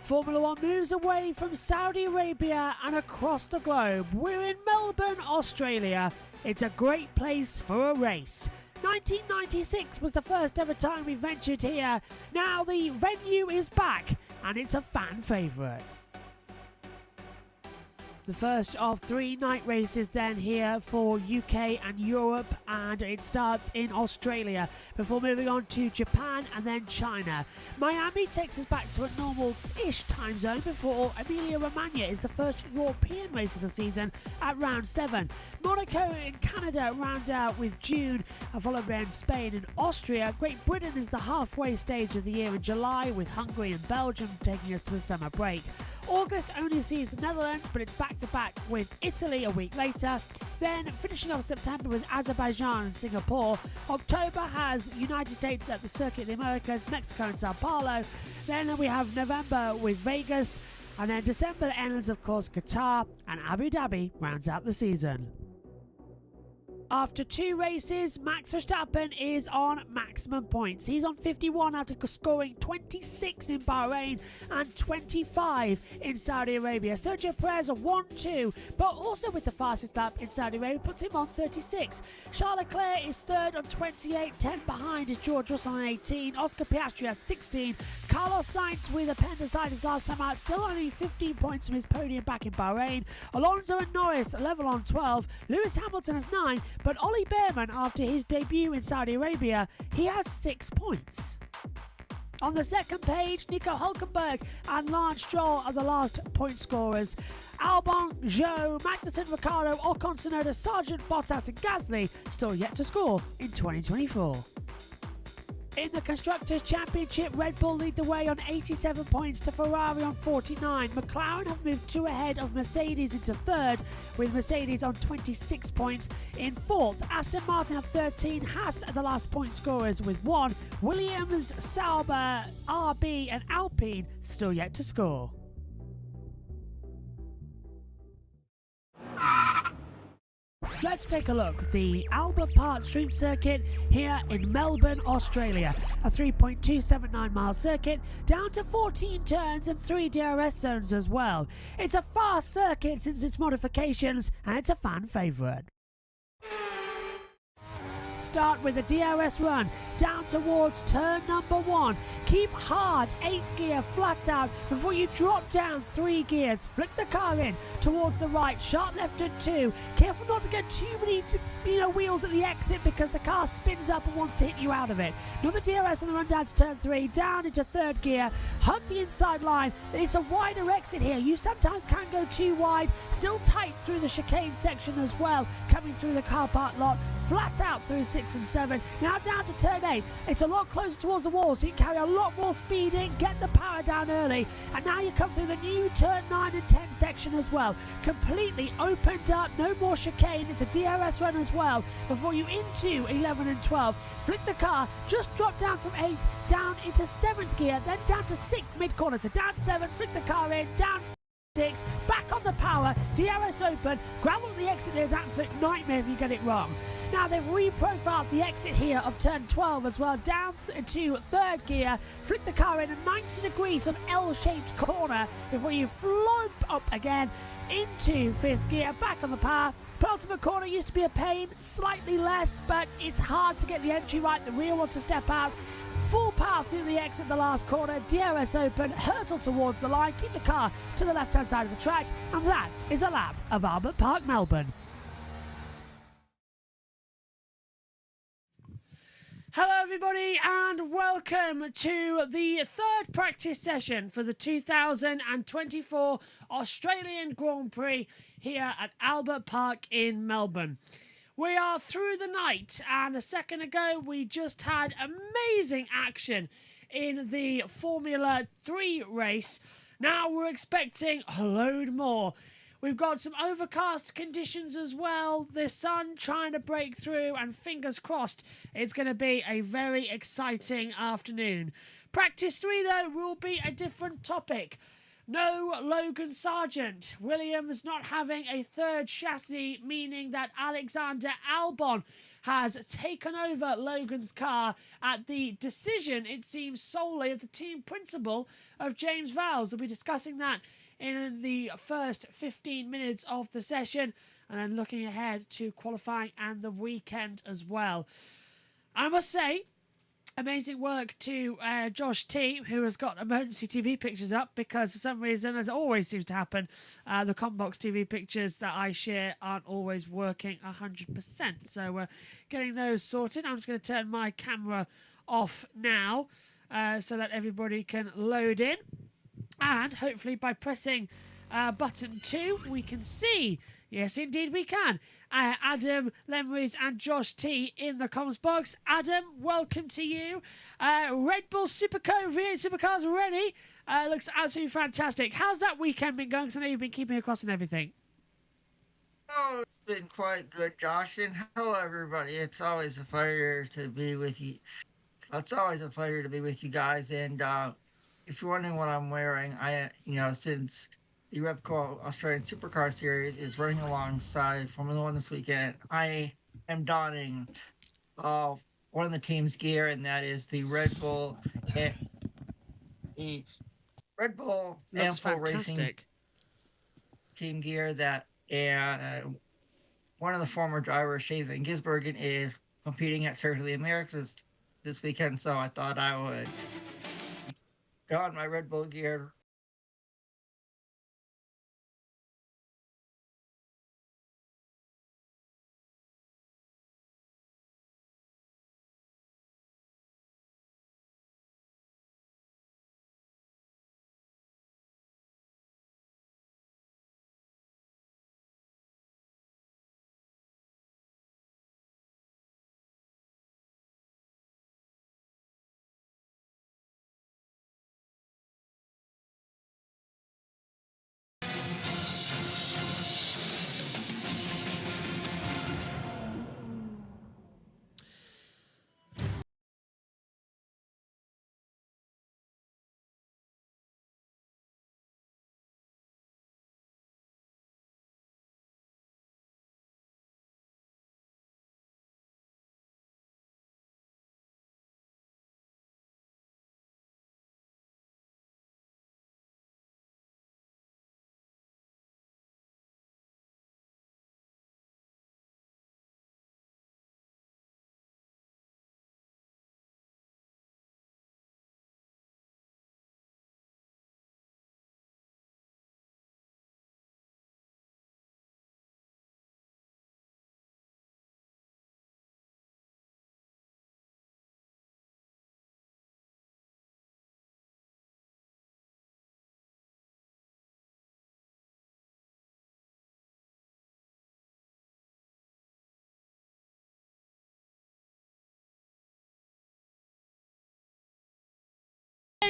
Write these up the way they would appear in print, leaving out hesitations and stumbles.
Formula One moves away from Saudi Arabia and across the globe. We're in Melbourne, Australia. It's a great place for a race. 1996 was the first ever time we ventured here. Now the venue is back and it's a fan favourite. The first of 3 night races then here for UK and Europe, and it starts in Australia before moving on to Japan and then China. Miami takes us back to a normal-ish time zone before Emilia-Romagna is the first European race of the season at round 7. Monaco in Canada round out with June, followed by Spain and Austria. Great Britain is the halfway stage of the year in July, with Hungary and Belgium taking us to the summer break. August only sees the Netherlands, but it's back-to-back with Italy a week later. Then finishing off September with Azerbaijan and Singapore. October has United States at the Circuit of the Americas, Mexico and Sao Paulo. Then we have November with Vegas. And then December ends, of course, Qatar, and Abu Dhabi rounds out the season. After 2 races, Max Verstappen is on maximum points. He's on 51 after scoring 26 in Bahrain and 25 in Saudi Arabia. Sergio Perez a 1-2, but also with the fastest lap in Saudi Arabia, puts him on 36. Charles Leclerc is third on 28, 10 behind is George Russell on 18. Oscar Piastri has 16. Carlos Sainz with appendicitis last time out, still only 15 points from his podium back in Bahrain. Alonso and Norris level on 12. Lewis Hamilton has 9. But Ollie Behrman, after his debut in Saudi Arabia, he has 6 points. On the second page, Nico Hülkenberg and Lance Stroll are the last point scorers. Albon, Zhou, Magnussen, Ricciardo, Ocon, Tsunoda, Sargent, Bottas and Gasly still yet to score in 2024. In the Constructors' Championship, Red Bull lead the way on 87 points to Ferrari on 49. McLaren have moved 2 ahead of Mercedes into third, with Mercedes on 26 points in fourth. Aston Martin have 13. Haas are the last point scorers with 1. Williams, Sauber, RB and Alpine still yet to score. Let's take a look at the Albert Park Street Circuit here in Melbourne, Australia. A 3.279 mile circuit, down to 14 turns and 3 DRS zones as well. It's a fast circuit since its modifications, and it's a fan favourite. Start with a DRS run down towards turn number 1. Keep hard 8th gear flat out before you drop down 3 gears. Flick the car in towards the right, sharp left at 2. Careful not to get too many wheels at the exit because the car spins up and wants to hit you out of it. Another DRS on the run down to turn 3, down into 3rd gear. Hug the inside line. It's a wider exit here. You sometimes can go too wide. Still tight through the chicane section as well. Coming through the car park lot. Flat out through 6 and 7. Now down to turn 8. It's a lot closer towards the wall, so you can carry a lot more speed in, get the power down early. And now you come through the new turn 9 and 10 section as well. Completely opened up, no more chicane. It's a DRS run as well before you into 11 and 12. Flick the car, just drop down from 8th, down into 7th gear, then down to 6th mid-corner. So down 7, flick the car in, down 6, back on the power, DRS open, gravel at the exit. There's an absolute nightmare if you get it wrong. Now they've reprofiled the exit here of turn 12 as well, down to 3rd gear, flick the car in a 90 degrees of L-shaped corner before you flop up again into 5th gear, back on the power. Penultimate corner used to be a pain, slightly less, but it's hard to get the entry right. The rear wants to step out. Full power through the exit, the last corner, DRS open, hurtle towards the line, keep the car to the left-hand side of the track, and that is a lap of Albert Park, Melbourne. Hello everybody and welcome to the third practice session for the 2024 Australian Grand Prix here at Albert Park in Melbourne. We are through the night, and a second ago we just had amazing action in the Formula 3 race. Now we're expecting a load more. We've got some overcast conditions as well, the sun trying to break through, and fingers crossed it's going to be a very exciting afternoon. Practice 3 though will be a different topic. No Logan Sargeant. Williams not having a third chassis, meaning that Alexander Albon has taken over Logan's car at the decision, it seems, solely of the team principal of James Vowles. We'll be discussing that in the first 15 minutes of the session, and then looking ahead to qualifying and the weekend as well. I must say, amazing work to Josh T, who has got emergency TV pictures up, because for some reason, as it always seems to happen, the Combox TV pictures that I share aren't always working 100%. So we're getting those sorted. I'm just going to turn my camera off now so that everybody can load in. And hopefully by pressing button 2, we can see, yes indeed we can, Adam Lemrys and Josh T in the comms box. Adam, welcome to you. Red Bull Supercar V8 Supercars ready. Looks absolutely fantastic. How's that weekend been going? Because I know you've been keeping across and everything. Oh, it's been quite good, Josh. And hello, everybody. It's always a pleasure to be with you. It's always a pleasure to be with you guys. And if you're wondering what I'm wearing, since the Repco Australian Supercar Series is running alongside Formula One this weekend, I am donning one of the team's gear, and that is the Red Bull Amstel Racing team gear that one of the former drivers, Shea Van Gisbergen, is competing at Circuit of the Americas this weekend, so I thought I would don my Red Bull gear.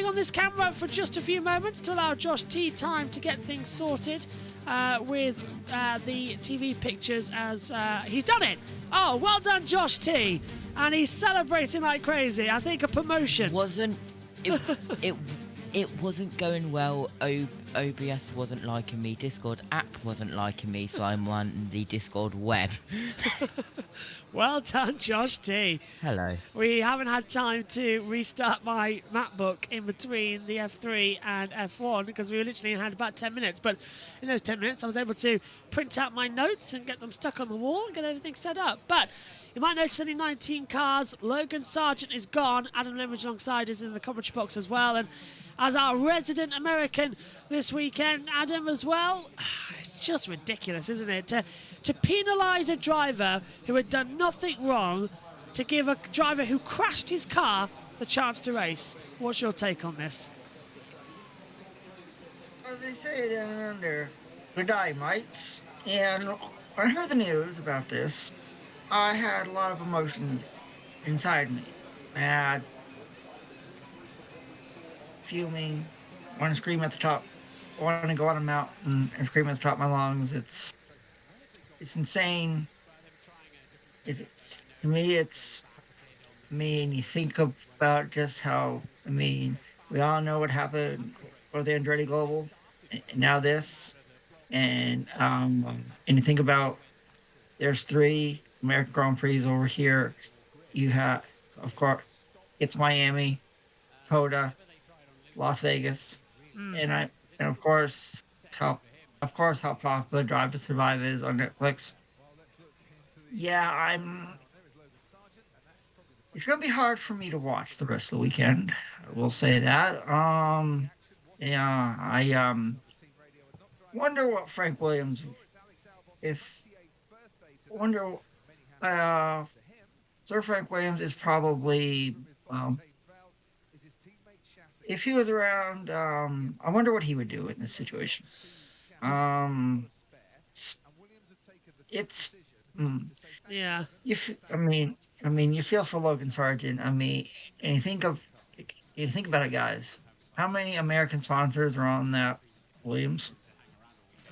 On this camera for just a few moments to allow Josh T time to get things sorted with the TV pictures, as he's done it. Oh, well done, Josh T. And he's celebrating like crazy. I think a promotion. It wasn't going well. OBS wasn't liking me. Discord app wasn't liking me, so I'm on the Discord web. Well done, Josh T. Hello. We haven't had time to restart my MacBook in between the F3 and F1 because we literally had about 10 minutes. But in those 10 minutes, I was able to print out my notes and get them stuck on the wall and get everything set up. But you might notice only 19 cars. Logan Sargeant is gone. Adam Lemrys alongside is in the commentary box as well. And as our resident American this weekend, Adam as well, it's just ridiculous, isn't it? To penalise a driver who had done nothing wrong to give a driver who crashed his car the chance to race. What's your take on this? As they say down under, the dynamites. And when I heard the news about this, I had a lot of emotion inside me. Mad, fuming, want to scream at the top, want to go on a mountain and scream at the top of my lungs. It's insane. To me, it's you think about just how, we all know what happened for the Andretti Global, and now this, and you think about there's 3 American Grand Prix over here. You have, of course, it's Miami, Coda, Las Vegas, and how how popular Drive to Survive is on Netflix. Yeah, It's gonna be hard for me to watch the rest of the weekend. I will say that. Yeah, I wonder what Frank Williams, if wonder, uh, Sir Frank Williams is probably, if he was around, I wonder what he would do in this situation. It's, it's Yeah. You feel for Logan Sargent. And you think about it, guys. How many American sponsors are on that Williams?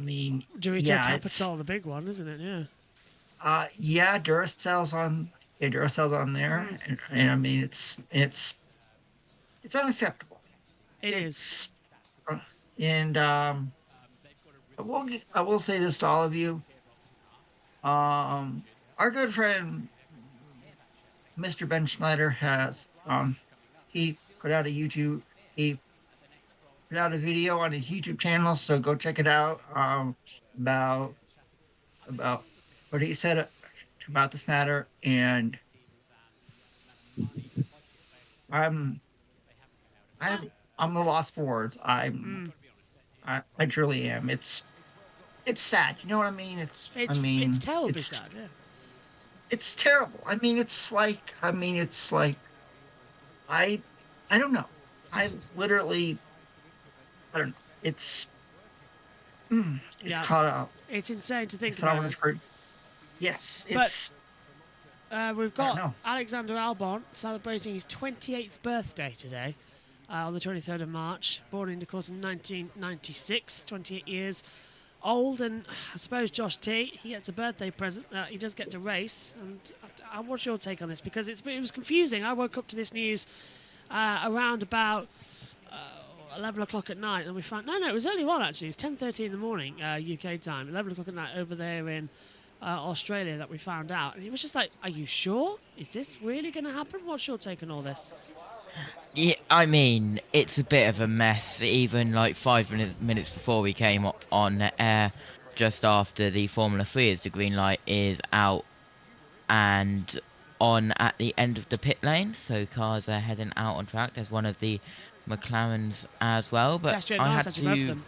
Dorito yeah, it's Capital, the big one, isn't it? Yeah. yeah, Duracell's on there, and it's unacceptable. It is. And I will say this to all of you. Our good friend Mr. Ben Schneider has he put out he put out a video on his YouTube channel, so go check it out. About what he said about this matter, and I'm I'm a lost for words. I truly am. It's sad. You know what I mean? It's terribly sad. Yeah. It's terrible. I don't know. I literally I don't know. It's caught up. It's insane to think It's not about. what it's Yes, But- it's We've I don't got know. Alexander Albon celebrating his 28th birthday today, on the 23rd of March. Born in, of course, in 1996, 28 years old. And I suppose Josh T, he gets a birthday present. He does get to race. And what's your take on this? Because it was confusing. I woke up to this news around about 11 o'clock at night, and we found no, it was early on actually. It was 10:30 in the morning UK time, 11 o'clock at night over there in Australia that we found out. And it was just like, are you sure? Is this really going to happen? What's your take on all this? Yeah, I mean, it's a bit of a mess. Even like 5 minutes before we came on air, just after the Formula 3 is the green light is out and on at the end of the pit lane, so cars are heading out on track. There's one of the McLarens as well, but Pedestrian I miles had actually above to, them.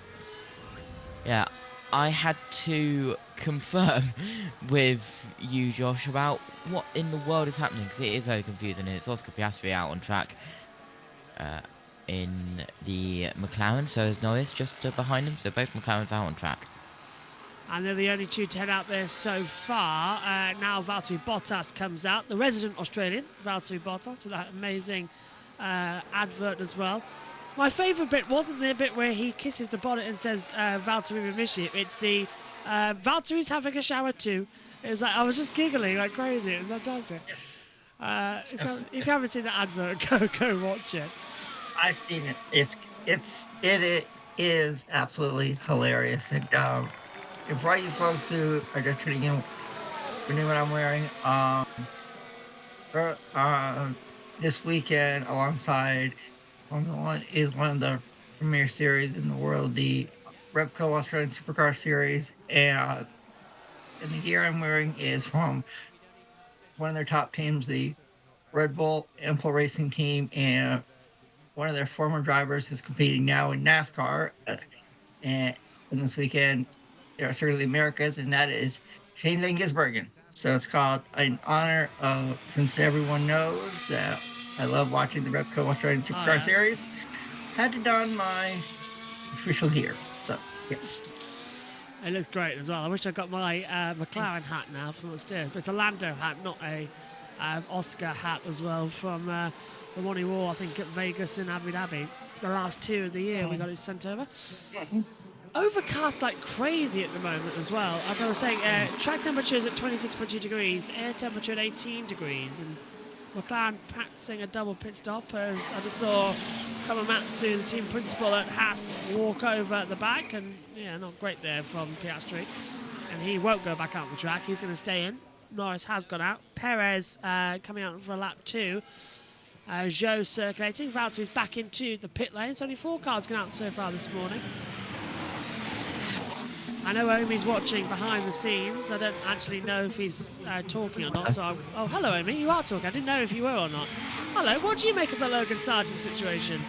yeah, I had to confirm with you, Josh, about what in the world is happening, because it is very confusing. And it's Oscar Piastri out on track in the McLaren, so is Norris just behind him, so both McLarens out on track. And they're the only two to head out there so far. Now Valtteri Bottas comes out, the resident Australian Valtteri Bottas, with that amazing advert as well. My favourite bit wasn't the bit where he kisses the bonnet and says Valtteri we miss you. It's the Valtteri's having a shower too. It was like, I was just giggling like crazy. It was fantastic. If you haven't seen that advert, go watch it. I've seen it. It is absolutely hilarious. And for all you folks who are just tuning in, for what I'm wearing, this weekend alongside Formula One is one of the premier series in the world, the Repco Australian Supercar Series, and the gear I'm wearing is from one of their top teams, the Red Bull Impel Racing Team, and one of their former drivers is competing now in NASCAR, and this weekend they're Circuit of the Americas, and that is Shane Van Gisbergen. So it's called in honor of, since everyone knows that I love watching the Repco Australian Supercar Series, had to don my official gear. So, yes. It looks great as well. I wish I got my McLaren hat now from upstairs. But it's a Lando hat, not a Oscar hat as well from the one he wore, I think, at Vegas and Abu Dhabi. The last 2 of the year we got it sent over. Overcast like crazy at the moment as well. As I was saying, track temperature is at 26.2 degrees, air temperature at 18 degrees, and McLaren practicing a double pit stop as I just saw Kamamatsu, the team principal at Haas, walk over at the back, and yeah, not great there from Piastri. And he won't go back out on the track, he's going to stay in. Norris has gone out. Perez coming out for a lap 2. Zhou circulating. Valtteri's back into the pit lane. It's only 4 cars gone out so far this morning. I know Omi's watching behind the scenes. I don't actually know if he's talking or not. So, oh, hello, Omi. You are talking. I didn't know if you were or not. Hello. What do you make of the Logan Sargent situation?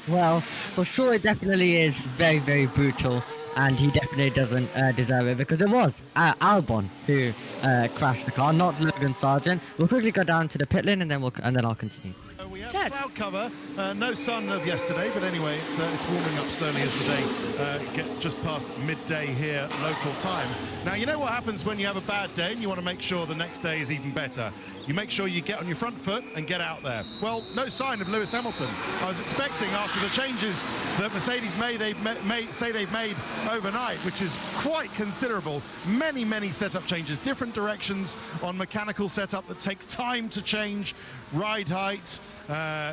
Well, for sure, it definitely is very, very brutal, and he definitely doesn't deserve it because it was Albon who crashed the car, not Logan Sargent. We'll quickly go down to the pit lane, and then I'll continue. We have Ted. cloud cover, no sun of yesterday, but anyway, it's warming up slowly as the day gets just past midday here, local time. Now, you know what happens when you have a bad day and you want to make sure the next day is even better. You make sure you get on your front foot and get out there. Well, no sign of Lewis Hamilton. I was expecting after the changes that Mercedes they've made overnight, which is quite considerable. Many setup changes, different directions on mechanical setup that takes time to change, ride height,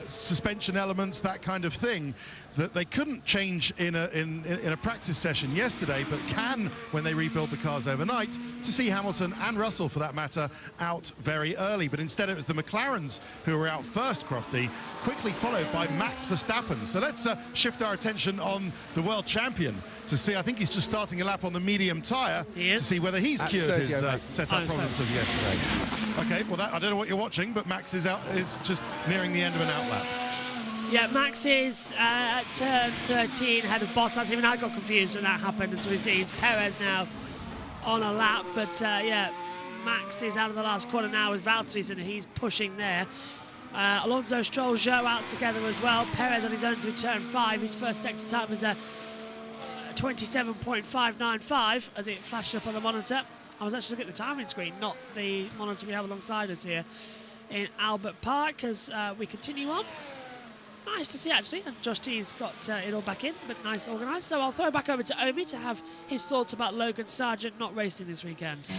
suspension elements, that kind of thing, that they couldn't change in a practice session yesterday, but can when they rebuild the cars overnight, to see Hamilton and Russell, for that matter, out very early. But instead it was the McLarens who were out first, Crofty, quickly followed by Max Verstappen. So let's shift our attention on the world champion to see. I think he's just starting a lap on the medium tyre to see whether he's cured his setup problems of yesterday. Okay, well, I don't know what you're watching, but Max is just nearing the end of an outlap. Yeah, Max is at turn 13 ahead of Bottas. Even I got confused when that happened. As we see, it's Perez now on a lap. But yeah, Max is out of the last corner now with Valtteri, and he's pushing there. Alonso, Stroll, Zhou out together as well. Perez on his own through turn 5. His first sector time is a 27.595 as it flashed up on the monitor. I was actually looking at the timing screen, not the monitor we have alongside us here in Albert Park as we continue on. Nice to see, actually. And Josh T's got it all back in, but nice organised. So I'll throw it back over to Omi to have his thoughts about Logan Sargent not racing this weekend.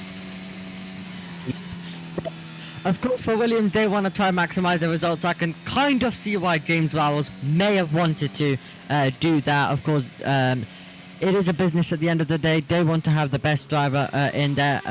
Of course, for Williams, they want to try and maximise the results. I can kind of see why James Vowles may have wanted to do that. Of course, it is a business at the end of the day. They want to have the best driver in there.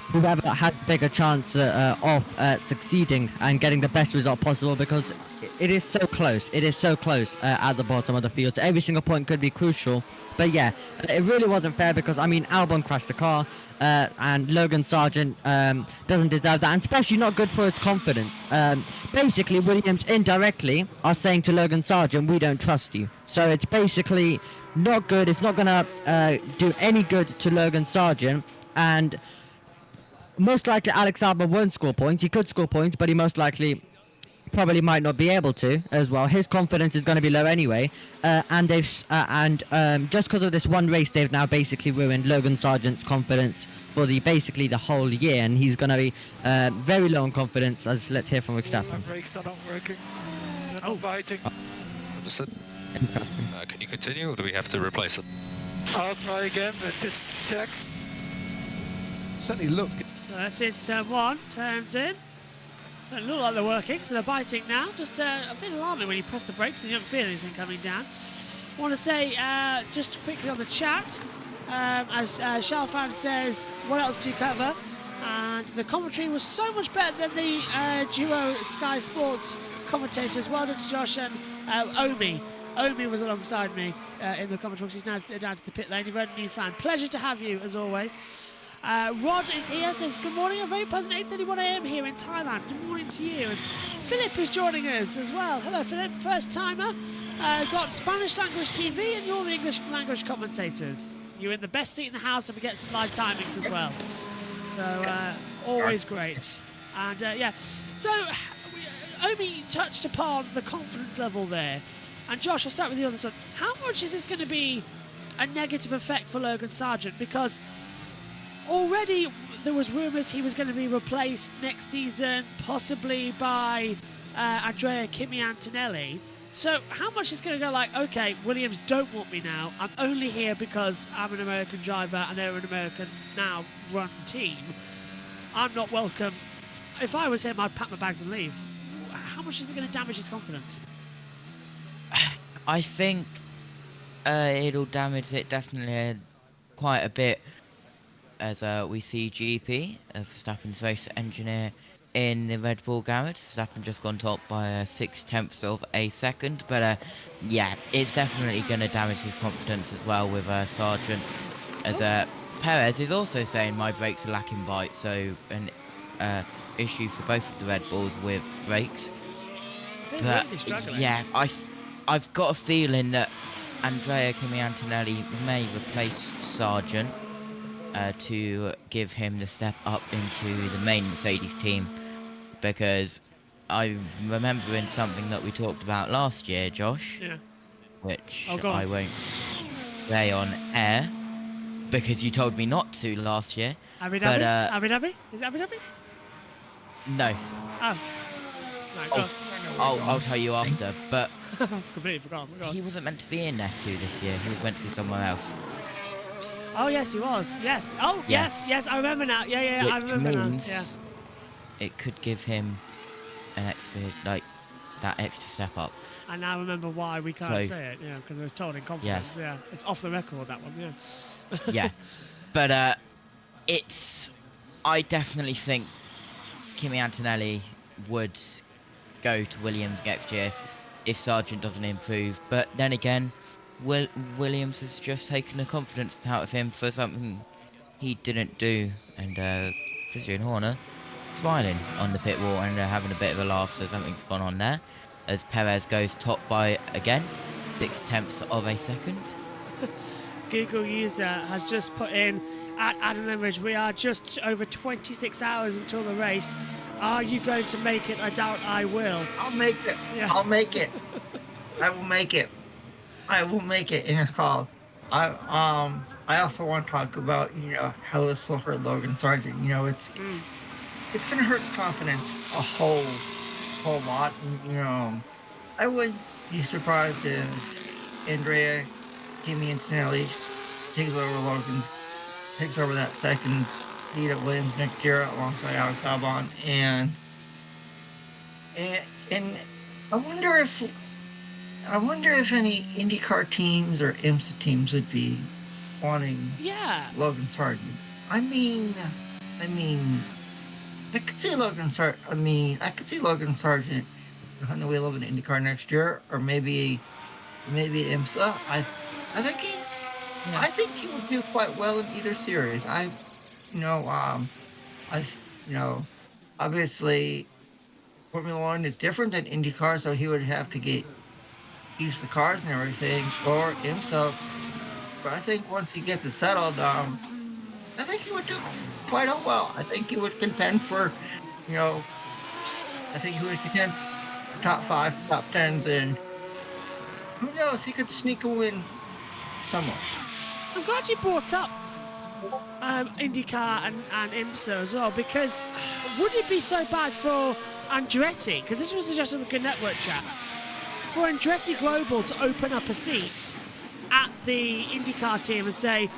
Whoever has bigger chance of succeeding and getting the best result possible, because it is so close. It is so close at the bottom of the field. So every single point could be crucial. But yeah, it really wasn't fair because, I mean, Albon crashed the car. And Logan Sargent doesn't deserve that, and especially not good for his confidence. Basically, Williams indirectly are saying to Logan Sargent, we don't trust you. So it's basically not good. It's not going to do any good to Logan Sargent, and most likely Alex Albon won't score points. He could score points, but he most likely probably might not be able to as well. His confidence is going to be low anyway, and just because of this one race, they've now basically ruined Logan Sargent's confidence for basically the whole year, and he's going to be very low on confidence. Let's hear from Verstappen. My brakes are not working. They're not biting. Understood. Interesting. Can you continue, or do we have to replace it? I'll try again, but just check. Certainly looked. So that's into turn 1, turns in. Don't look like they're working, so they're biting now. Just a bit alarming when you press the brakes and you don't feel anything coming down. I want to say, just quickly on the chat, as Shalfan says, what else do you cover? And the commentary was so much better than the duo Sky Sports commentators. Well done to Josh and Omi. Omi was alongside me in the commentary. He's now down to the pit lane. You've earned a new fan. Pleasure to have you, as always. Rod is here, says, good morning, a very pleasant 8:31 a.m. here in Thailand. Good morning to you. And Philip is joining us as well. Hello, Philip, first timer. Got Spanish language TV, and you're the English language commentators. You're in the best seat in the house, and we get some live timings as well. So Yes. always great. And yeah, so Omi touched upon the confidence level there. And Josh, I'll start with you on this one. How much is this going to be a negative effect for Logan Sargent? Because already there was rumours he was going to be replaced next season, possibly by Andrea Kimi Antonelli. So how much is going to go like, okay, Williams don't want me now. I'm only here because I'm an American driver and they're an American now run team. I'm not welcome. If I was him, I'd pack my bags and leave. How much is it going to damage his confidence? I think it'll damage it definitely quite a bit, as we see GP, Verstappen's race engineer, in the Red Bull garage. Verstappen just gone top by 6/10 of a second, but yeah, it's definitely going to damage his confidence as well with Sargent, as Perez is also saying my brakes are lacking bite, so an issue for both of the Red Bulls with brakes. They're But really struggling. yeah, I've got a feeling that Andrea Kimi Antonelli may replace Sargent to give him the step up into the main Mercedes team, because I'm remembering something that we talked about last year, Josh, Yeah. which Oh, go on. I won't say on air because you told me not to last year. Abu But Dhabi? Abu Dhabi? Is it Abu Dhabi? no, Oh. Right, go on. I'll tell you after. But I've completely forgotten. Go on. he wasn't meant to be in F2 this year. He was meant to be somewhere else. Oh, yes, he was. Yes. Oh, Yeah. yes, I remember now. Yeah, I Which remember means now. Yeah. it could give him an extra, that extra step up. I now remember why we can't So- say it, because it was told in confidence. Yeah. It's off the record, that one, yeah. Yeah, but I definitely think Kimi Antonelli would go to Williams next year if Sargent doesn't improve. But then again, Williams has just taken the confidence out of him for something he didn't do, and Christian Horner smiling on the pit wall and having a bit of a laugh, so something's gone on there, as Perez goes top by again 6/10 of a second. Google user has just put in, at Adam Limridge, we are just over 26 hours until the race. Are you going to make it? I doubt I will. I'll make it. Yeah. I'll make it. I will make it. I will make it. And it's called. I also want to talk about how this will hurt Logan Sargent. It's gonna hurt his confidence a whole lot. And, I wouldn't be surprised if Andrea Kimi Antonelli takes over that second seat at Williams next year alongside Alex Albon, and I wonder if any IndyCar teams or IMSA teams would be wanting Yeah. Logan Sargent. I could see Logan Sargent. I could see Logan Sargent behind the wheel of an IndyCar next year, or maybe IMSA. I think he would do quite well in either series. Obviously, Formula One is different than IndyCar, so he would have to get used to the cars and everything, or IMSA. But I think once he gets it settled, I think he would do quite well. I think he would contend for, top 5, top 10s, and who knows, he could sneak a win somewhere. I'm glad you brought up IndyCar and IMSA as well, because would it be so bad for Andretti, because this was suggested in the Good Network chat, for Andretti Global to open up a seat at the IndyCar team and say,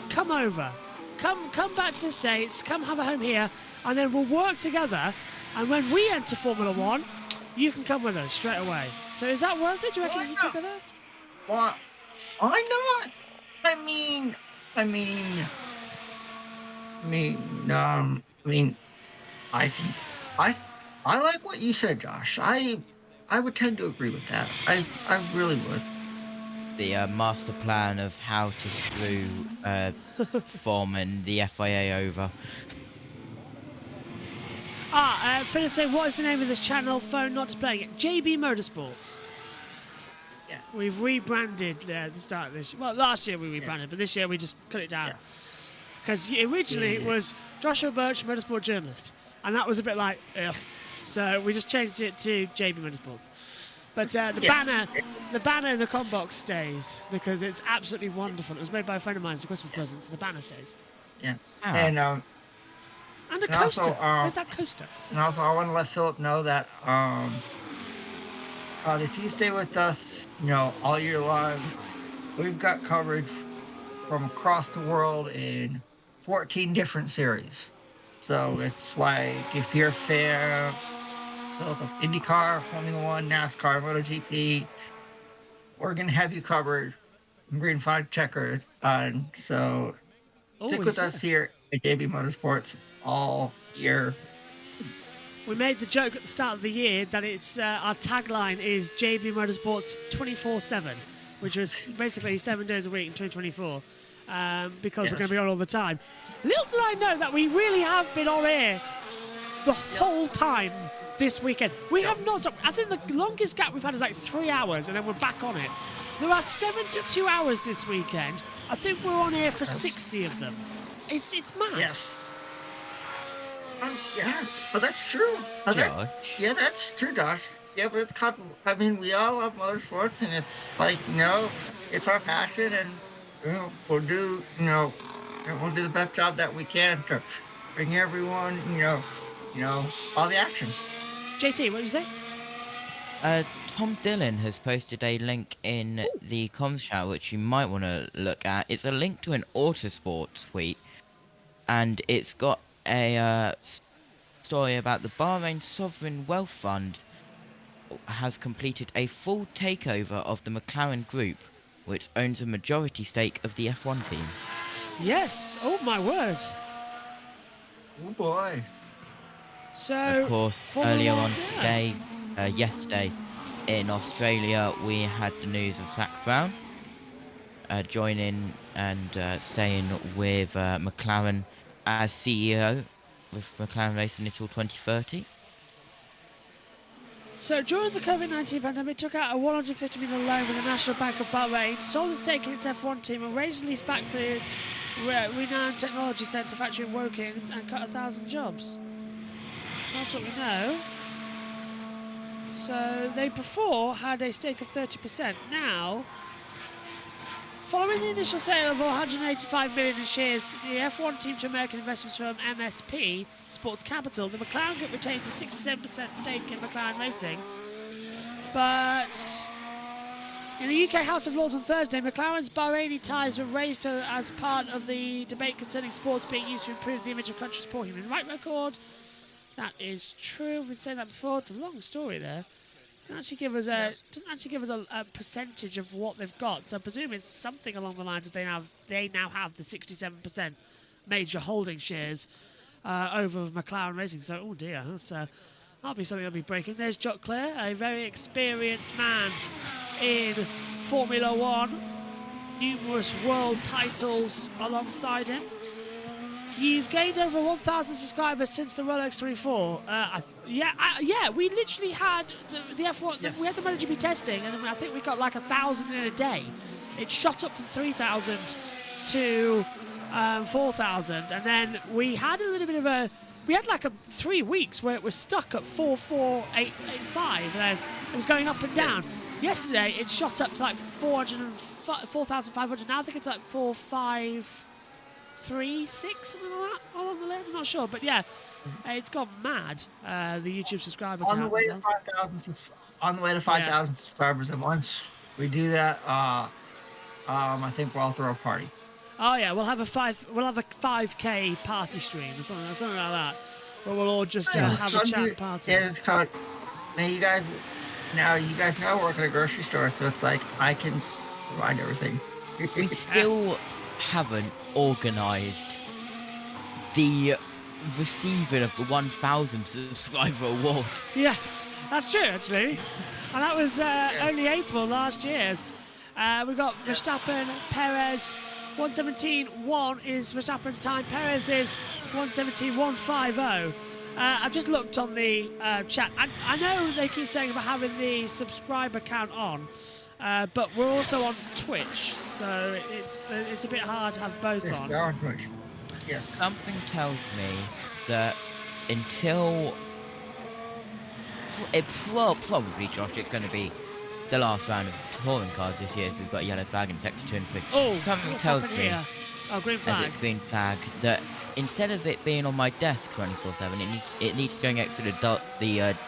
come over, come back to the States, come have a home here, and then we'll work together, and when we enter Formula One, you can come with us straight away. So is that worth it? Do you reckon you could go there? Why not? I like what you said, Josh. I would tend to agree with that. I really would. The master plan of how to screw Form and the FIA over. Philip saying, what is the name of this channel? Phone not displaying it. JB Motorsports. Yeah. We've rebranded the start of this. Well, last year we rebranded, but this year we just cut it down. because originally it was Joshua Birch, motorsport journalist, and that was a bit like, ugh. So we just changed it to JB Motorsports. But the banner in the com box stays because it's absolutely wonderful. It was made by a friend of mine as a Christmas present, so the banner stays. Yeah. Ah. And a coaster. Also, Where's that coaster? And also, I want to let Philip know that if you stay with us, all year long, we've got coverage from across the world in 14 different series. So it's like if you're a fan of IndyCar, Formula One, NASCAR, MotoGP, we're gonna have you covered. Green flag checkered, so stick with us here at JB Motorsports all year. We made the joke at the start of the year that it's our tagline is JB Motorsports 24/7, which was basically 7 days a week in 2024, because we're going to be on all the time. Little did I know that we really have been on air the whole time this weekend. We have not stopped. I think the longest gap we've had is like 3 hours, and then we're back on it. There are 72 hours this weekend. I think we're on air for 60 of them. It's mad. Yes. Yeah, but that's true. That's true, Josh. Yeah, but it's called. I mean, we all love motorsports, and it's like, it's our passion, and we'll do the best job that we can to bring everyone, all the action. JT, what did you say? Tom Dillon has posted a link in the comms chat which you might want to look at. It's a link to an Autosport tweet, and it's got a story about the Bahrain Sovereign Wealth Fund has completed a full takeover of the McLaren Group, which owns a majority stake of the F1 team. Yes. Oh my word. Oh boy. So, of course, Formula earlier One, on yesterday in Australia, we had the news of Zach Brown joining and staying with McLaren as CEO with McLaren Racing until 2030. So during the COVID-19 pandemic, took out a $150 million loan with the National Bank of Bahrain, sold a stake in its F1 team, and raised a lease back for its renowned technology centre factory in Woking and cut 1,000 jobs. That's what we know. So they before had a stake of 30%. Now, following the initial sale of 185 million in shares, the F1 team to American investments firm MSP Sports Capital, the McLaren Group retains a 67% stake in McLaren Racing. But in the UK House of Lords on Thursday, McLaren's Bahraini ties were raised as part of the debate concerning sports being used to improve the image of country's poor human rights record. That is true. We've been saying that before. It's a long story there. Doesn't actually give us a percentage of what they've got. So I presume it's something along the lines of they now have the 67% major holding shares over McLaren Racing. So oh dear, that'll be something that'll be breaking. There's Jock Clare, a very experienced man in Formula One, numerous world titles alongside him. You've gained over 1,000 subscribers since the Rolex 24. We literally had the F1. Yes. We had the MotoGP testing, and I think we got like 1,000 in a day. It shot up from 3,000 to 4,000, and then we had a little bit of a. We had like 3 weeks where it was stuck at 4,485, and then it was going up and down. Yesterday, it shot up to like 4,500. Now I think it's like 4,536, something like that, along the line. I'm not sure, but yeah, it's gone mad. The YouTube subscriber count. On the way to 5,000 subscribers, and once we do that, I think we'll all throw a party. Oh yeah, we'll have a 5K party stream or something like that, where we'll all just have a chat party. Yeah, it's called. You guys know I work at a grocery store, so it's like I can provide everything. We still haven't organised the receiving of the 1,000 subscriber award. Yeah, that's true actually, and that was only April last year. We got Verstappen, Perez. 1:17.1 is Verstappen's time. Perez is 1:17.150. I've just looked on the chat. I know they keep saying about having the subscriber count on, but we're also on Twitch, so it's a bit hard to have both on. We're on Twitch. Yes. Something tells me that until probably, Josh, it's going to be the last round of touring cars this year, as we've got a yellow flag in sector 2 and 3. Oh, Something what's tells happened me, here? Oh, green as flag. it's green flag, that instead of it being on my desk 24/7, it needs to go next to the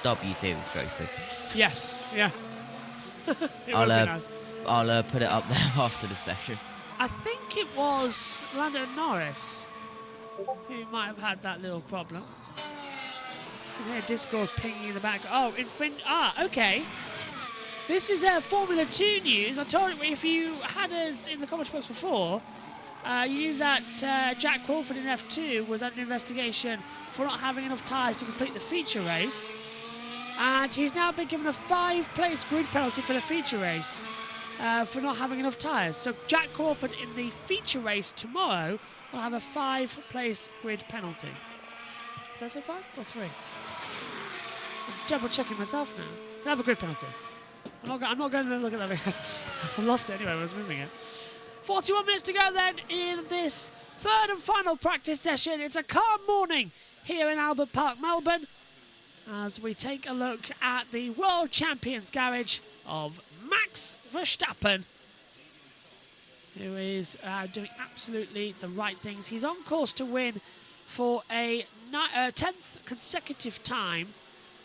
W Series trophy. Yes, yeah. It would be I'll nice. put it up there after the session. I think it was Lando Norris who might have had that little problem. Yeah, Discord pinging in the back. Oh, okay. This is Formula 2 news. I told you, if you had us in the comment box before, you knew that Jack Crawford in F2 was under investigation for not having enough tyres to complete the feature race. And he's now been given a 5-place grid penalty for the feature race for not having enough tyres. So Jack Crawford in the feature race tomorrow will have a 5-place grid penalty. Did I say 5 or 3? I'm double checking myself now. He'll have a grid penalty. I'm not going to look at that again. I lost it anyway when I was moving it. 41 minutes to go then in this third and final practice session. It's a calm morning here in Albert Park, Melbourne, as we take a look at the World Champions garage of Max Verstappen, who is doing absolutely the right things. He's on course to win for a 10th consecutive time,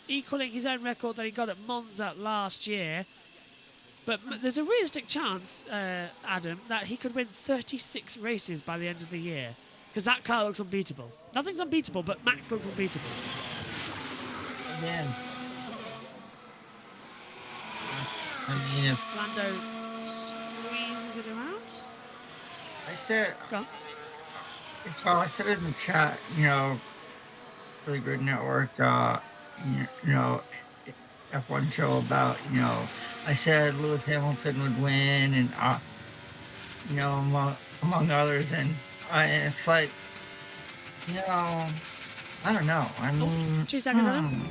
equaling his own record that he got at Monza last year. But there's a realistic chance, Adam, that he could win 36 races by the end of the year, because that car looks unbeatable. Nothing's unbeatable, but Max looks unbeatable. Again. I mean, if Lando squeezes it around. I said, Go on. I said it in the chat, really good network, F1 show about, I said Lewis Hamilton would win, and among others, and it's like, I don't know. I mean, 2 seconds, Adam.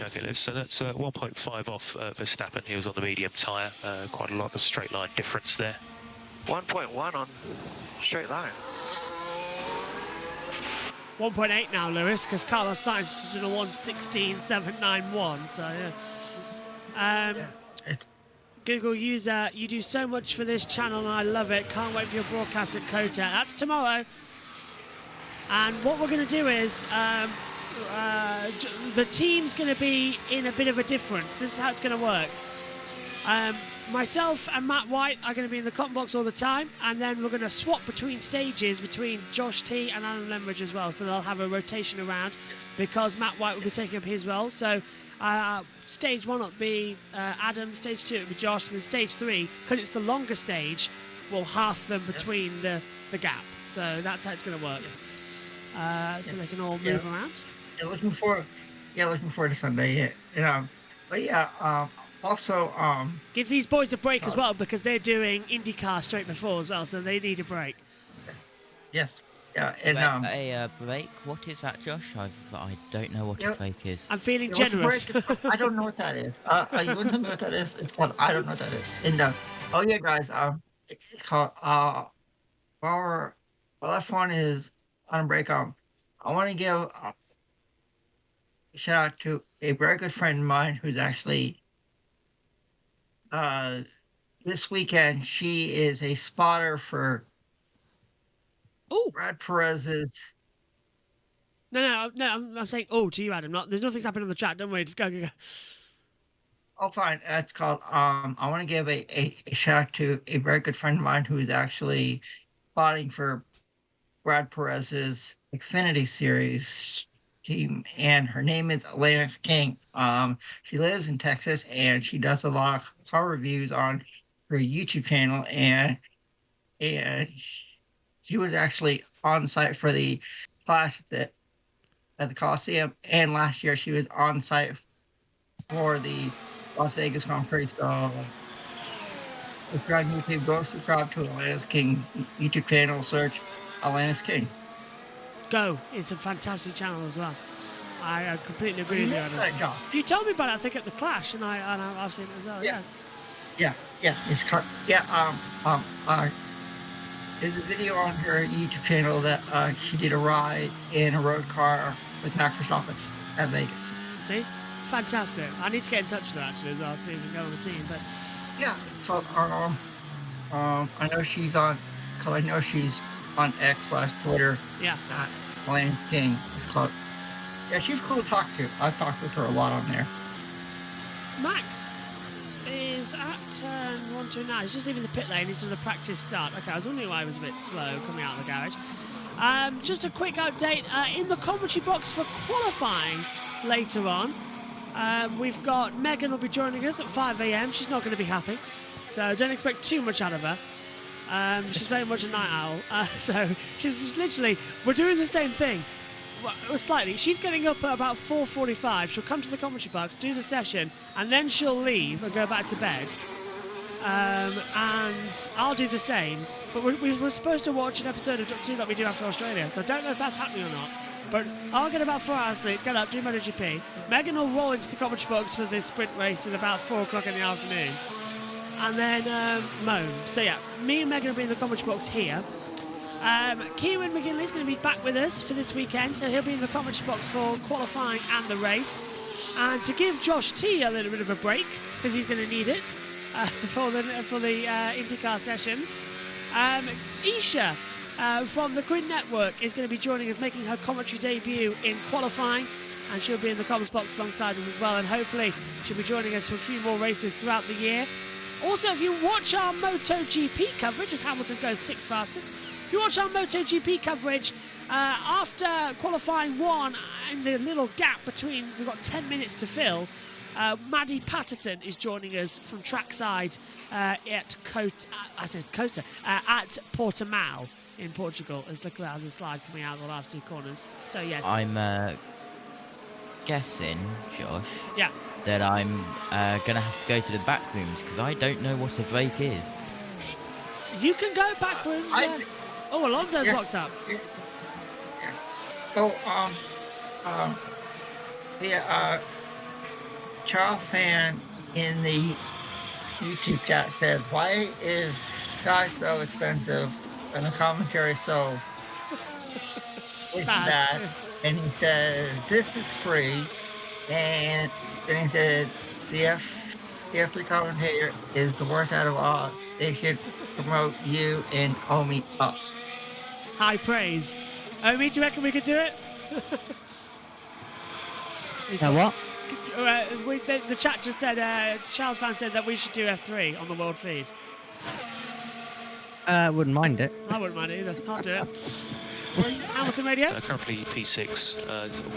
Okay, Liz, so that's 1.5 off Verstappen. He was on the medium tyre. Quite a lot of straight line difference there. 1.1 on straight line. 1.8 now, Lewis, because Carlos Sainz is doing a 1:16.791. So, yeah. it's Google user, you do so much for this channel and I love it. Can't wait for your broadcast at COTA. That's tomorrow. And what we're going to do is the team's going to be in a bit of a difference. This is how it's going to work. Myself and Matt White are going to be in the comment box all the time, and then we're going to swap between stages between Josh T and Alan Lemridge as well, so they'll have a rotation around because Matt White will be taking up his role. So stage 1 will be Adam, stage 2 will be Josh, and then stage 3, because it's the longer stage, we'll half them between the gap. So that's how it's going to work. So they can all move around. Yeah, looking forward to Sunday. But yeah, also Gives these boys a break as well, because they're doing IndyCar straight before as well, so they need a break. yes, yeah, and A break? What is that, Josh? I don't know what a break is. I'm feeling yeah, what's a generous. break? I don't know what that is. You want to tell me what that is? It's called I don't know what that is. And oh yeah, guys, it's called while F1 is on break, I want to give a shout out to a very good friend of mine who's actually this weekend she is a spotter for Brad Perez's. No, I'm saying to you, Adam. There's nothing's happening on the chat. Don't worry, just go. Oh, fine. It's called. I want to give a shout out to a very good friend of mine who is actually spotting for Brad Perez's Xfinity Series team, and her name is Elena King. She lives in Texas, and she does a lot of car reviews on her YouTube channel, and she was actually on site for the clash at the Coliseum, and last year she was on site for the Las Vegas Grand Prix. So if you're on YouTube, go subscribe to Atlantis King's YouTube channel, search Atlantis King. Go. It's a fantastic channel as well. I completely agree with you, Adam. That job. You told me about it, I think, at the Clash, and I've seen it as well. Yes. Yeah. Yeah. It's there's a video on her YouTube channel that she did a ride in a road car with Max Verstappen at Vegas. See? Fantastic. I need to get in touch with her actually as well, see if we can go on the team. But Yeah, it's called I know she's on, cause I know she's on X/Twitter. yeah. Lane King. It's called. Yeah, she's cool to talk to. I've talked with her a lot on there. Max is at turn 129. Now. He's just leaving the pit lane. He's done a practice start. Okay, I was wondering why he was a bit slow coming out of the garage. Just a quick update in the commentary box for qualifying later on. We've got Megan will be joining us at 5 a.m. She's not going to be happy, so don't expect too much out of her. She's very much a night owl, so she's literally, we're doing the same thing. Well, slightly. She's getting up at about 4:45. She'll come to the commentary box, do the session, and then she'll leave and go back to bed. And I'll do the same. But we're supposed to watch an episode of Doctor Who that we do after Australia, so I don't know if that's happening or not. But I'll get about 4 hours sleep, get up, do MotoGP. Megan will roll into the commentary box for this sprint race at about 4 o'clock in the afternoon. And then moan. So yeah, me and Megan will be in the commentary box here. Kieran McGinley's going to be back with us for this weekend, so he'll be in the commentary box for qualifying and the race. And to give Josh T a little bit of a break, because he's going to need it for the IndyCar sessions, Isha from the Grid Network is going to be joining us, making her commentary debut in qualifying, and she'll be in the comments box alongside us as well, and hopefully she'll be joining us for a few more races throughout the year. Also, if you watch our MotoGP coverage, as Hamilton goes 6th fastest, if you watch our MotoGP coverage, after qualifying 1, in the little gap between, we've got 10 minutes to fill, Maddie Patterson is joining us from trackside at Portimao in Portugal, as Leclerc has a slide coming out of the last 2 corners. So, yes. I'm guessing, Josh, yeah. that I'm going to have to go to the back rooms because I don't know what a brake is. You can go back rooms. Oh, Alonso's locked up. Charles fan in the YouTube chat said, "Why is Sky so expensive and the commentary so bad?" And he said, "This is free." And then he said, the F3 commentator is the worst out of all. They should promote you and Omi up. High praise. Omi, do you reckon we could do it? What? The chat just said, Charles fan said that we should do F3 on the world feed. Wouldn't mind it. I wouldn't mind it either. I'll do it. Hamilton Radio? Currently P6,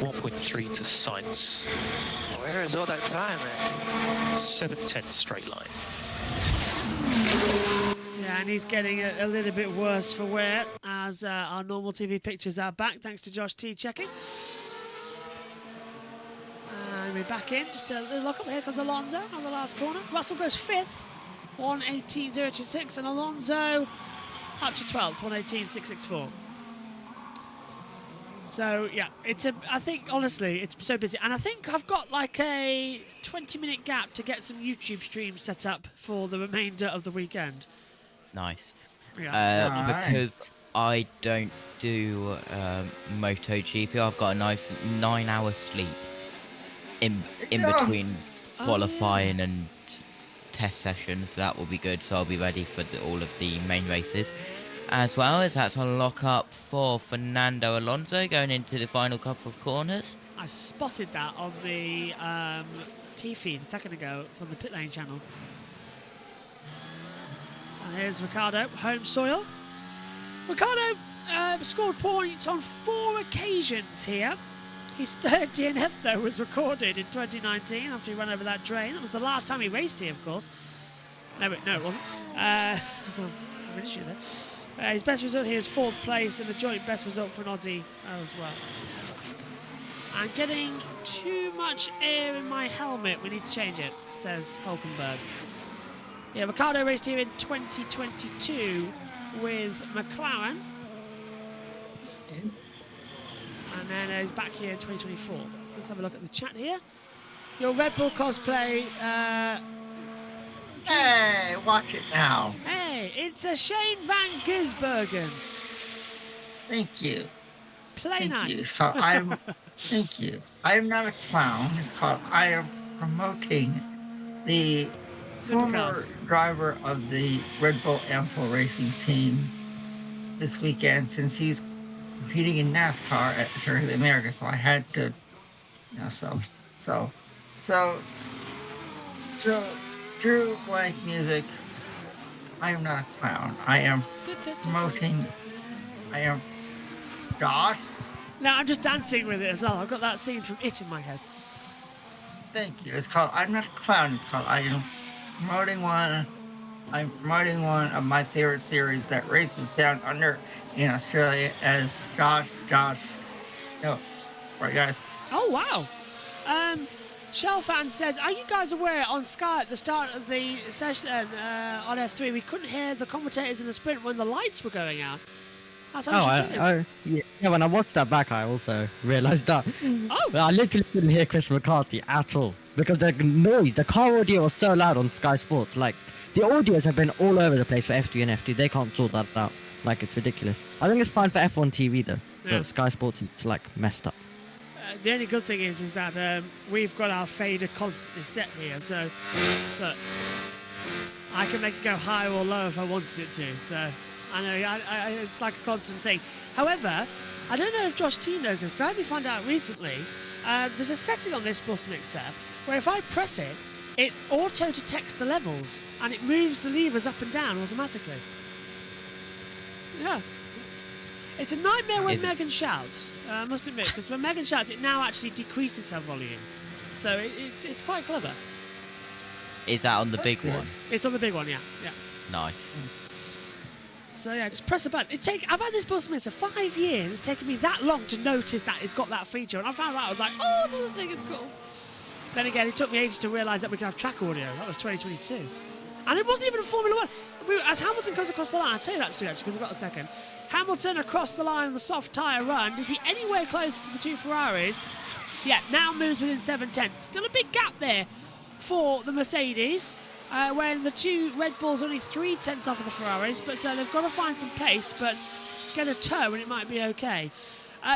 1.3 to Sainz. Where is all that time, man? 7/10 straight line. Yeah, and he's getting a little bit worse for wear as our normal TV pictures are back, thanks to Josh T checking. And we're back in, just a little look up. Here comes Alonso on the last corner. Russell goes 5th, 1:18.026, and Alonso up to 12th, 1:18.664. So yeah, I think honestly it's so busy, and I think I've got like a 20-minute gap to get some YouTube streams set up for the remainder of the weekend. Nice. Yeah. Because I don't do MotoGP, I've got a nice 9-hour sleep in between qualifying and test sessions. That will be good, so I'll be ready for all of the main races. As well as that's on lock up for Fernando Alonso going into the final couple of corners. I spotted that on the T-feed a second ago from the pit lane channel. And here's Ricciardo, home soil. Ricciardo scored points on 4 occasions here. His 3rd DNF, though, was recorded in 2019 after he ran over that drain. That was the last time he raced here, of course. No, it wasn't. I'm an issue there. His best result here is 4th place, and the joint best result for an Aussie as well. I'm getting too much air in my helmet. We need to change it, says Hulkenberg. Yeah, Ricciardo raced here in 2022 with McLaren. And then he's back here in 2024. Let's have a look at the chat here. Your Red Bull cosplay. Hey, watch it now. Hey, Okay, it's a Shane Van Gisbergen. Thank you. Play Thank nice. you. It's called Thank you. I am not a clown. It's called I am promoting the former Supercars. driver of the Red Bull Amstel Racing team this weekend since he's competing in NASCAR at Circuit of the Americas. So I had to, so, so, through blank music, I am not a clown. I am promoting, I am Josh. No, I'm just dancing with it as well. I've got that scene from It in my head. Thank you. It's called I'm not a clown. It's called I am promoting one. I'm promoting one of my favorite series that races down under in Australia as Josh. No, right, guys. Oh, wow. Shell fan says, are you guys aware on Sky at the start of the session on F3 we couldn't hear the commentators in the sprint when the lights were going out? That's how yeah, when I watched that back, I also realised that. Oh. But I literally couldn't hear Chris McCarthy at all because the noise, the car audio was so loud on Sky Sports. Like, the audios have been all over the place for F3 and F2. They can't sort that out. Like, it's ridiculous. I think it's fine for F1 TV, though. Yeah. But Sky Sports, it's, like, messed up. The only good thing is that we've got our fader constantly set here, so look, I can make it go higher or lower if I wanted it to. So I know it's like a constant thing. However, I don't know if Josh T knows this, because I only found out recently. There's a setting on this bus mixer where if I press it, it auto detects the levels and it moves the levers up and down automatically. Yeah. It's a nightmare when Megan shouts, I must admit, because when Megan shouts, it now actually decreases her volume. So it's quite clever. Is that on the That's big good. one? It's on the big one, yeah. Nice. So yeah, just press a button. I've had this bus mixer 5 years. It's taken me that long to notice that it's got that feature, and I found out I was like, oh, another thing, it's cool. Then again, it took me ages to realise that we can have track audio. That was 2022, and it wasn't even a Formula One. As Hamilton comes across the line, I'll tell you that too, actually, because I've got a second. Hamilton across the line of the soft tyre run. Is he anywhere closer to the two Ferraris? Yeah, now moves within 7/10. Still a big gap there for the Mercedes. When the two Red Bulls are only 3/10 off of the Ferraris, but so they've got to find some pace, but get a toe and it might be okay.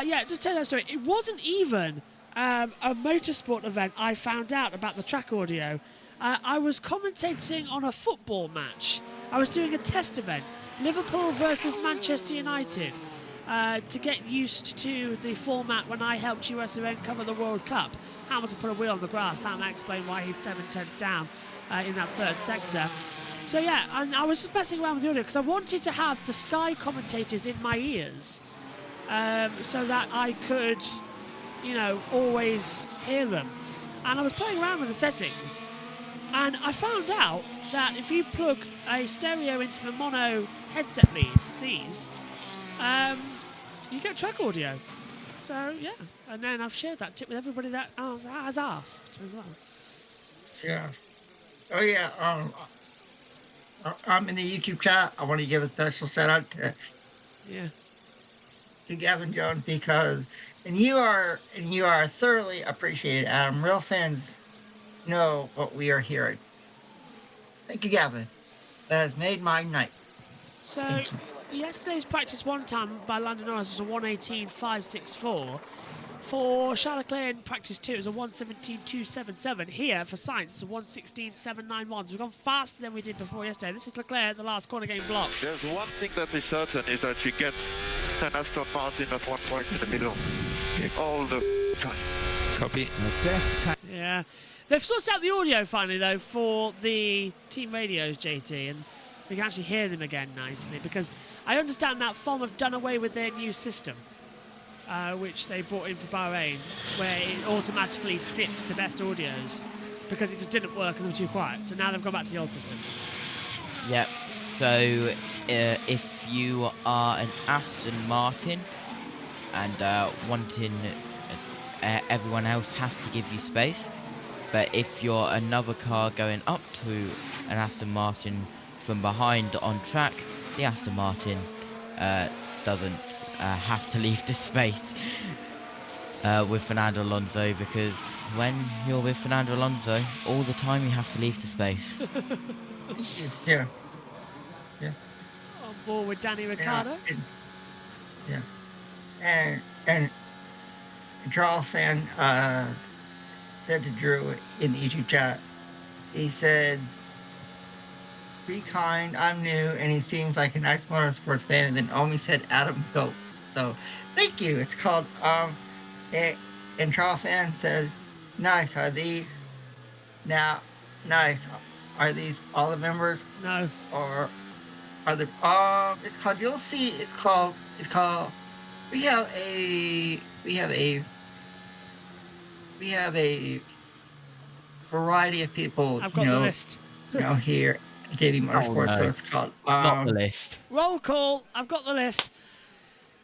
Yeah, just tell you that story. It wasn't even a motorsport event I found out about the track audio. I was commentating on a football match. I was doing a test event, Liverpool versus Manchester United, to get used to the format when I helped USRN cover the World Cup. Hamilton put a wheel on the grass. Sam explained why he's 7/10 down in that third sector. So yeah, and I was just messing around with the audio because I wanted to have the Sky commentators in my ears so that I could, always hear them. And I was playing around with the settings, and I found out that if you plug a stereo into the mono headset leads, you get track audio. So yeah, and then I've shared that tip with everybody that has asked as well. Yeah. Oh yeah. I'm in the YouTube chat. I want to give a special shout out to Gavin Jones because you are thoroughly appreciated, Adam. Real fans know what we are hearing. Thank you, Gavin. That has made my night. So yesterday's practice one time by Lando Norris was a 1:18.564. For Charles Leclerc in practice 2, it was a 1:17.277. Here for Sainz, it's a 1:16.791. So we've gone faster than we did before yesterday. This is Leclerc at the last corner getting blocked. There's one thing that is certain is that you get an Aston Martin at one point in the middle all the time. Copy. Yeah. They've sorted out the audio finally, though, for the team radios, JT, and we can actually hear them again nicely because I understand that FOM have done away with their new system. Which they brought in for Bahrain, where it automatically snipped the best audios because it just didn't work and they were too quiet. So now they've gone back to the old system. Yep. So if you are an Aston Martin and wanting everyone else has to give you space, but if you're another car going up to an Aston Martin from behind on track, the Aston Martin doesn't have to leave the space with Fernando Alonso, because when you're with Fernando Alonso, all the time you have to leave the space. Yeah. Yeah. On board with Danny Ricciardo. Yeah. And Charles fan said to Drew in the YouTube chat, he said, "Be kind, I'm new, and he seems like a nice motorsports fan." And then Omi said Adam Goats. So thank you. It's called and Charles fan says, "Nice, are these now nice. Are these all the members? No. Or are the it's called you'll see it's called we have a variety of people, I've got the list. Here at JB Motorsports. no. So it's called Not the list. Roll call. I've got the list.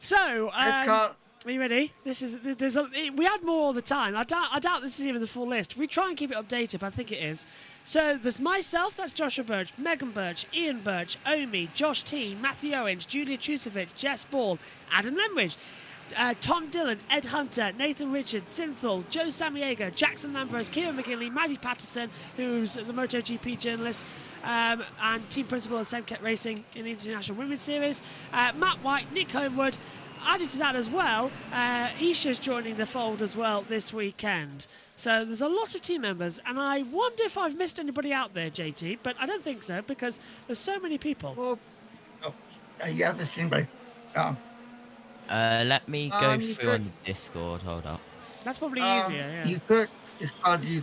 So it's called are you ready? We had more all the time. I doubt this is even the full list. We try and keep it updated, but I think it is. So there's myself, that's Joshua Birch, Megan Birch, Ian Birch, Omi, Josh T, Matthew Owens, Julia Trusovic, Jess Ball, Adam Lemridge, Tom Dillon, Ed Hunter, Nathan Richards, Synthol, Joe Samiega, Jackson Lambros, Kieran McGinley, Maddie Patterson, who's the MotoGP journalist, and team principal of Semket Racing in the International Women's Series, Matt White, Nick Homewood. Added to that as well, Isha's joining the fold as well this weekend. So there's a lot of team members, and I wonder if I've missed anybody out there, JT, but I don't think so, because there's so many people. Well, you haven't missed anybody. Let me go through on the Discord. Hold up. That's probably easier. Yeah. You could. It's called you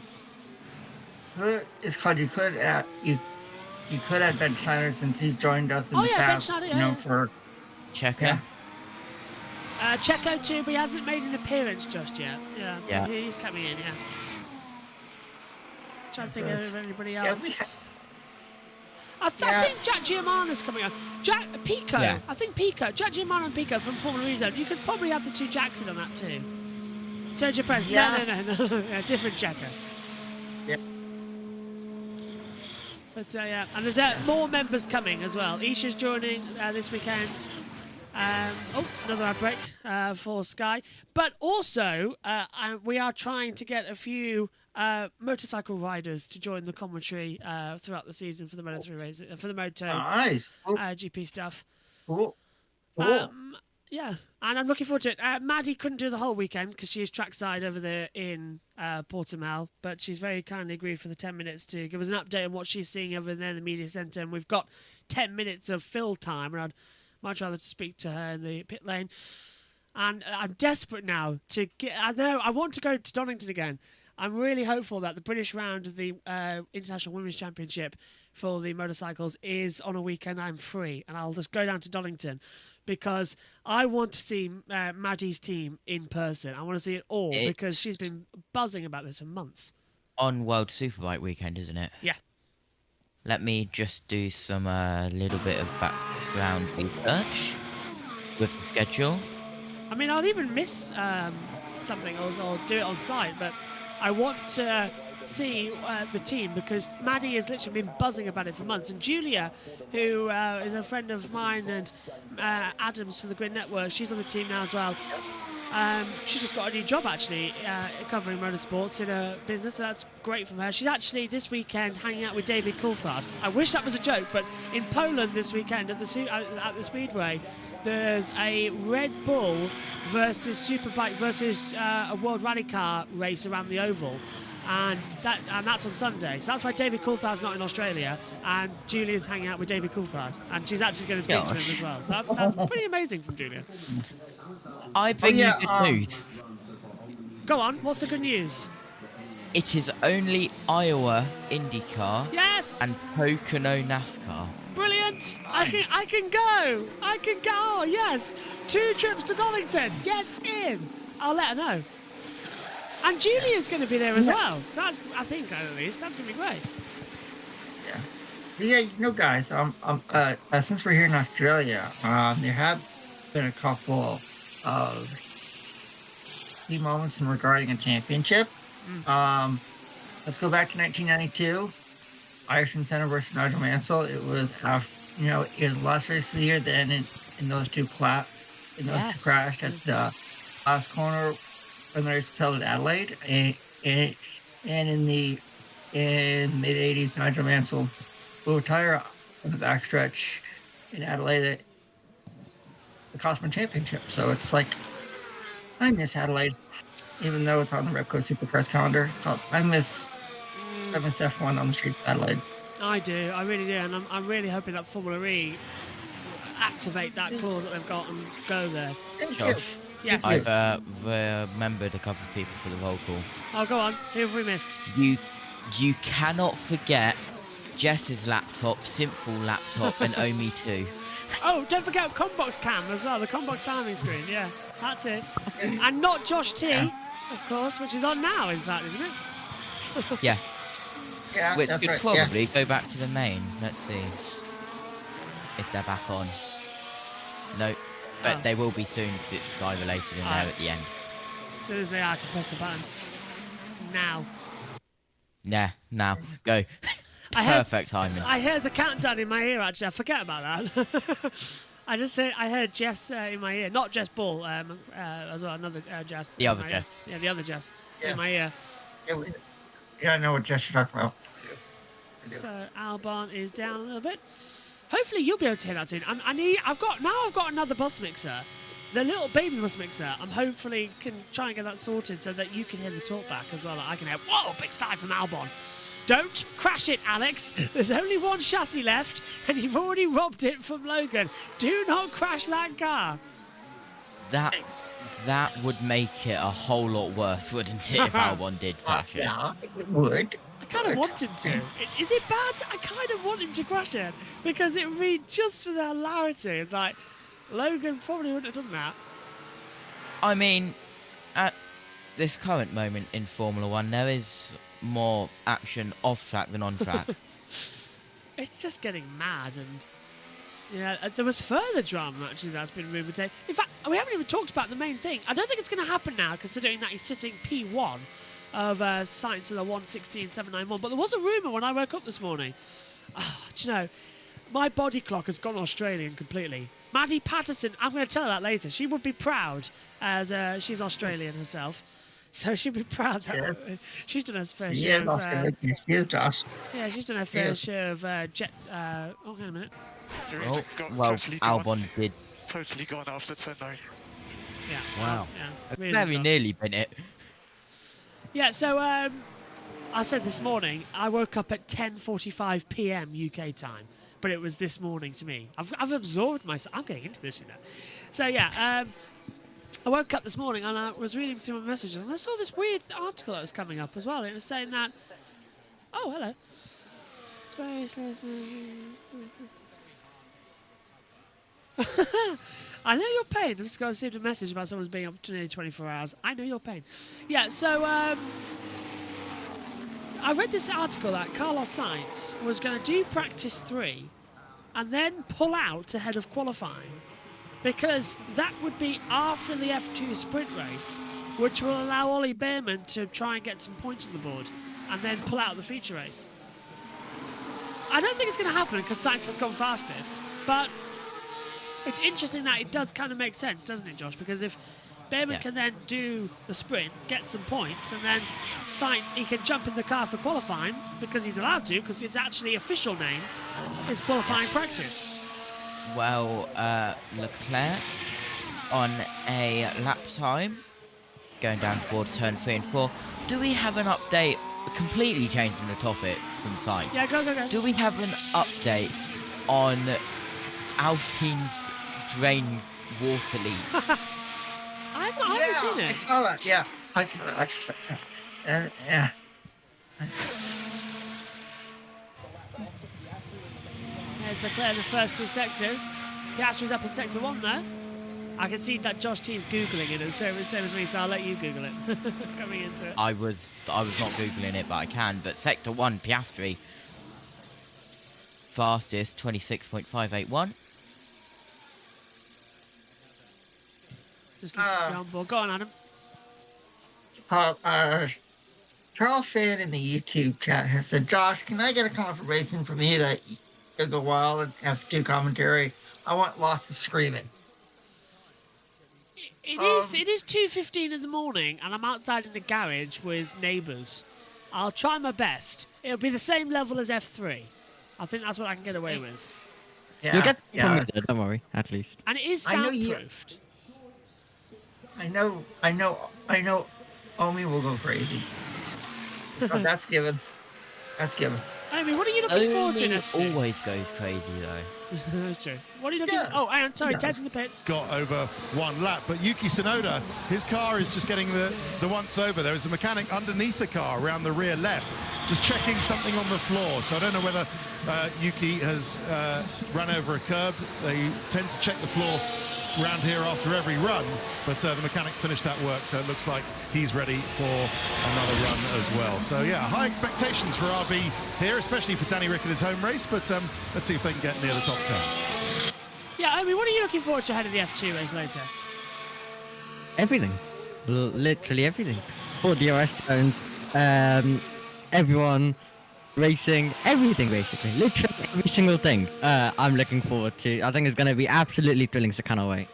could add Ben Schneider since he's joined us in the past. Ben Schneider, for Checker. Yeah. Checo too, but he hasn't made an appearance just yet. Yeah. He's coming in. Yeah. Trying to think of anybody else. I think Jack Giamano's coming on. Pico. Yeah. I think Pico. Jack Giamano and Pico from Formula E Zone. You could probably have the two Jacks in on that too. Sergio Perez. Yeah. No. Different Checo. Yeah. But and there's more members coming as well. Isha's joining this weekend. Another ad break for Sky. But also, we are trying to get a few motorcycle riders to join the commentary throughout the season for the Moto 3 race, for the Moto nice. GP stuff. Cool. Yeah, and I'm looking forward to it. Maddie couldn't do the whole weekend because she's trackside over there in Portimao, but she's very kindly agreed for the 10 minutes to give us an update on what she's seeing over there in the media centre. And we've got 10 minutes of fill time, and I'd much rather to speak to her in the pit lane. And I'm desperate now to get... I want to go to Donington again. I'm really hopeful that the British round of the International Women's Championship for the motorcycles is on a weekend I'm free, and I'll just go down to Donington because I want to see Maddie's team in person. I want to see it all because she's been buzzing about this for months. On World Superbike weekend, isn't it? Yeah. Let me just do some little bit of background research with the schedule. I mean, I'll even miss something or do it on site, but I want to see the team because Maddie has literally been buzzing about it for months. And Julia, who is a friend of mine and Adams from the Grid Network, she's on the team now as well. She just got a new job actually covering motorsports in a business, so that's great from her. She's actually this weekend hanging out with David Coulthard. I wish that was a joke, but in Poland this weekend at the Speedway, there's a Red Bull versus Superbike versus a World Rally Car race around the oval. And that's on Sunday. So that's why David Coulthard's not in Australia, and Julia's hanging out with David Coulthard, and she's actually going to speak to him as well. So that's pretty amazing from Julia. I bring you good news. Go on, what's the good news? It is only Iowa IndyCar and Pocono NASCAR. Brilliant! I can go! I can go! Oh, yes! 2 trips to Donington! Get in! I'll let her know. And Julia's going to be there as well. So that's, I think, at least, that's going to be great. Yeah, guys, since we're here in Australia, there have been a couple of key moments in regarding a championship. Let's go back to 1992. Ayrton Senna versus Nigel Mansell. It was it was the last race of the year. Then in those two crashed at the last corner when the race was held at Adelaide, and in the mid '80s, Nigel Mansell blew a tire on the backstretch in Adelaide, the Cosman Championship. So it's like, I miss Adelaide, even though it's on the Repco Supercross calendar. It's called I miss F1 on the streets of Adelaide. I do, I really do, and I'm really hoping that Formula E activate that clause that they've got and go there. Thank you. Josh, Yes. I've remembered a couple of people for the roll call. Oh, go on. Who have we missed? You cannot forget Jess's laptop, Simple laptop, and Omi too. Oh, don't forget Combox Cam as well, the Combox timing screen, yeah. That's it. And not Josh T, of course, which is on now, in fact, isn't it? Yeah. Yeah, Which that's could right. probably go back to the main. Let's see if they're back on. No, but Oh. they will be soon because it's Sky related in there at the end. As soon as they are, I can press the button. Now. Yeah, now go. I heard- Perfect timing. I heard the countdown in my ear, actually. I forget about that. I heard Jess in my ear. Not Jess Ball, as well, another Jess. The in other my Jess. ear. Yeah, the other Jess Yeah. in my ear. Yeah, I know what Jess you're talking about. So Albon is down a little bit. Hopefully you'll be able to hear that soon. I've got another bus mixer, the little baby bus mixer. I'm hopefully can try and get that sorted so that you can hear the talk back as well. That I can hear. Whoa, big style from Albon. Don't crash it, Alex. There's only one chassis left, and you've already robbed it from Logan. Do not crash that car. That would make it a whole lot worse, wouldn't it, if Albon did crash it? Yeah, it would. I kind of want him to. Is it bad? I kind of want him to crash it because it would be just for the hilarity. It's like Logan probably wouldn't have done that. I mean, at this current moment in Formula One, there is more action off track than on track. It's just getting mad, and yeah, there was further drama actually that's been rumoured today. In fact, we haven't even talked about the main thing. I don't think it's going to happen now, considering that he's sitting P1 of signed to the 116.791. But there was a rumour when I woke up this morning. Oh, do you know, my body clock has gone Australian completely. Maddie Patterson, I'm going to tell her that later. She would be proud, as she's Australian herself. So she'd be proud that she's done her fair She share is of... Australian. She is, Josh. yeah, she's done her fair Yes. share of jet... oh, hang on a minute. Oh, well, Albon did. Totally gone after turn 9. Yeah. Wow. Yeah, really Very gone. nearly been it. Yeah, so I said this morning, I woke up at 10:45 p.m. UK time, but it was this morning to me. I've absorbed myself. I'm getting into this, you know. So yeah, I woke up this morning and I was reading through my messages and I saw this weird article that was coming up as well. And it was saying that, oh, hello. It's very I know your pain. I've just got received a message about someone's being up to nearly 24 hours. I know your pain. Yeah, so I read this article that Carlos Sainz was going to do practice 3 and then pull out ahead of qualifying because that would be after the F2 sprint race, which will allow Ollie Behrman to try and get some points on the board and then pull out the feature race. I don't think it's going to happen because Sainz has gone fastest, but it's interesting that it does kind of make sense, doesn't it, Josh? Because if Behrman can then do the sprint, get some points, and then he can jump in the car for qualifying because he's allowed to, because it's actually official name is qualifying practice. Well, Leclerc on a lap time, going down towards turn 3 and 4. Do we have an update? Completely changing the topic from side. Yeah, go. Do we have an update on Alpine's drain water leak? I haven't seen I it. saw that. Yeah, I saw that. Yeah. There's Leclerc in the first 2 sectors. Piastri's up in sector 1 there. I can see that Josh T is Googling it, and same as me, so I'll let you Google it. Coming into it. I was not Googling it, but I can. But sector 1, Piastri. Fastest, 26.581. Just listen to the onboard. Go on, Adam. Charles Fan in the YouTube chat has said, Josh, can I get a confirmation from you that you'll go wild and F2 commentary? I want lots of screaming. It is 2:15 in the morning, and I'm outside in the garage with neighbours. I'll try my best. It'll be the same level as F3. I think that's what I can get away with. Yeah, You'll get from yeah. me there, don't worry, at least. And it is I know you- soundproofed. I know. Omi will go crazy. So that's given. That's given. Amy, what are you looking forward to in Omi F2? always goes crazy though. That's true. What are you looking Yes. Oh, hang on, sorry, Yes. Ted's in the pits. Got over one lap, but Yuki Tsunoda, his car is just getting the once over. There is a mechanic underneath the car around the rear left, just checking something on the floor. So I don't know whether Yuki has run over a curb. They tend to check the floor around here after every run, but the mechanics finished that work, so it looks like he's ready for another run as well. So yeah, high expectations for RB here, especially for Danny Rick at his home race, but let's see if they can get near the top 10. Yeah, Amy, what are you looking forward to ahead of the F2 race later? Everything. Literally everything. All DRS zones, everyone racing, everything basically. Literally every single thing I'm looking forward to. I think it's going to be absolutely thrilling, so cannot wait.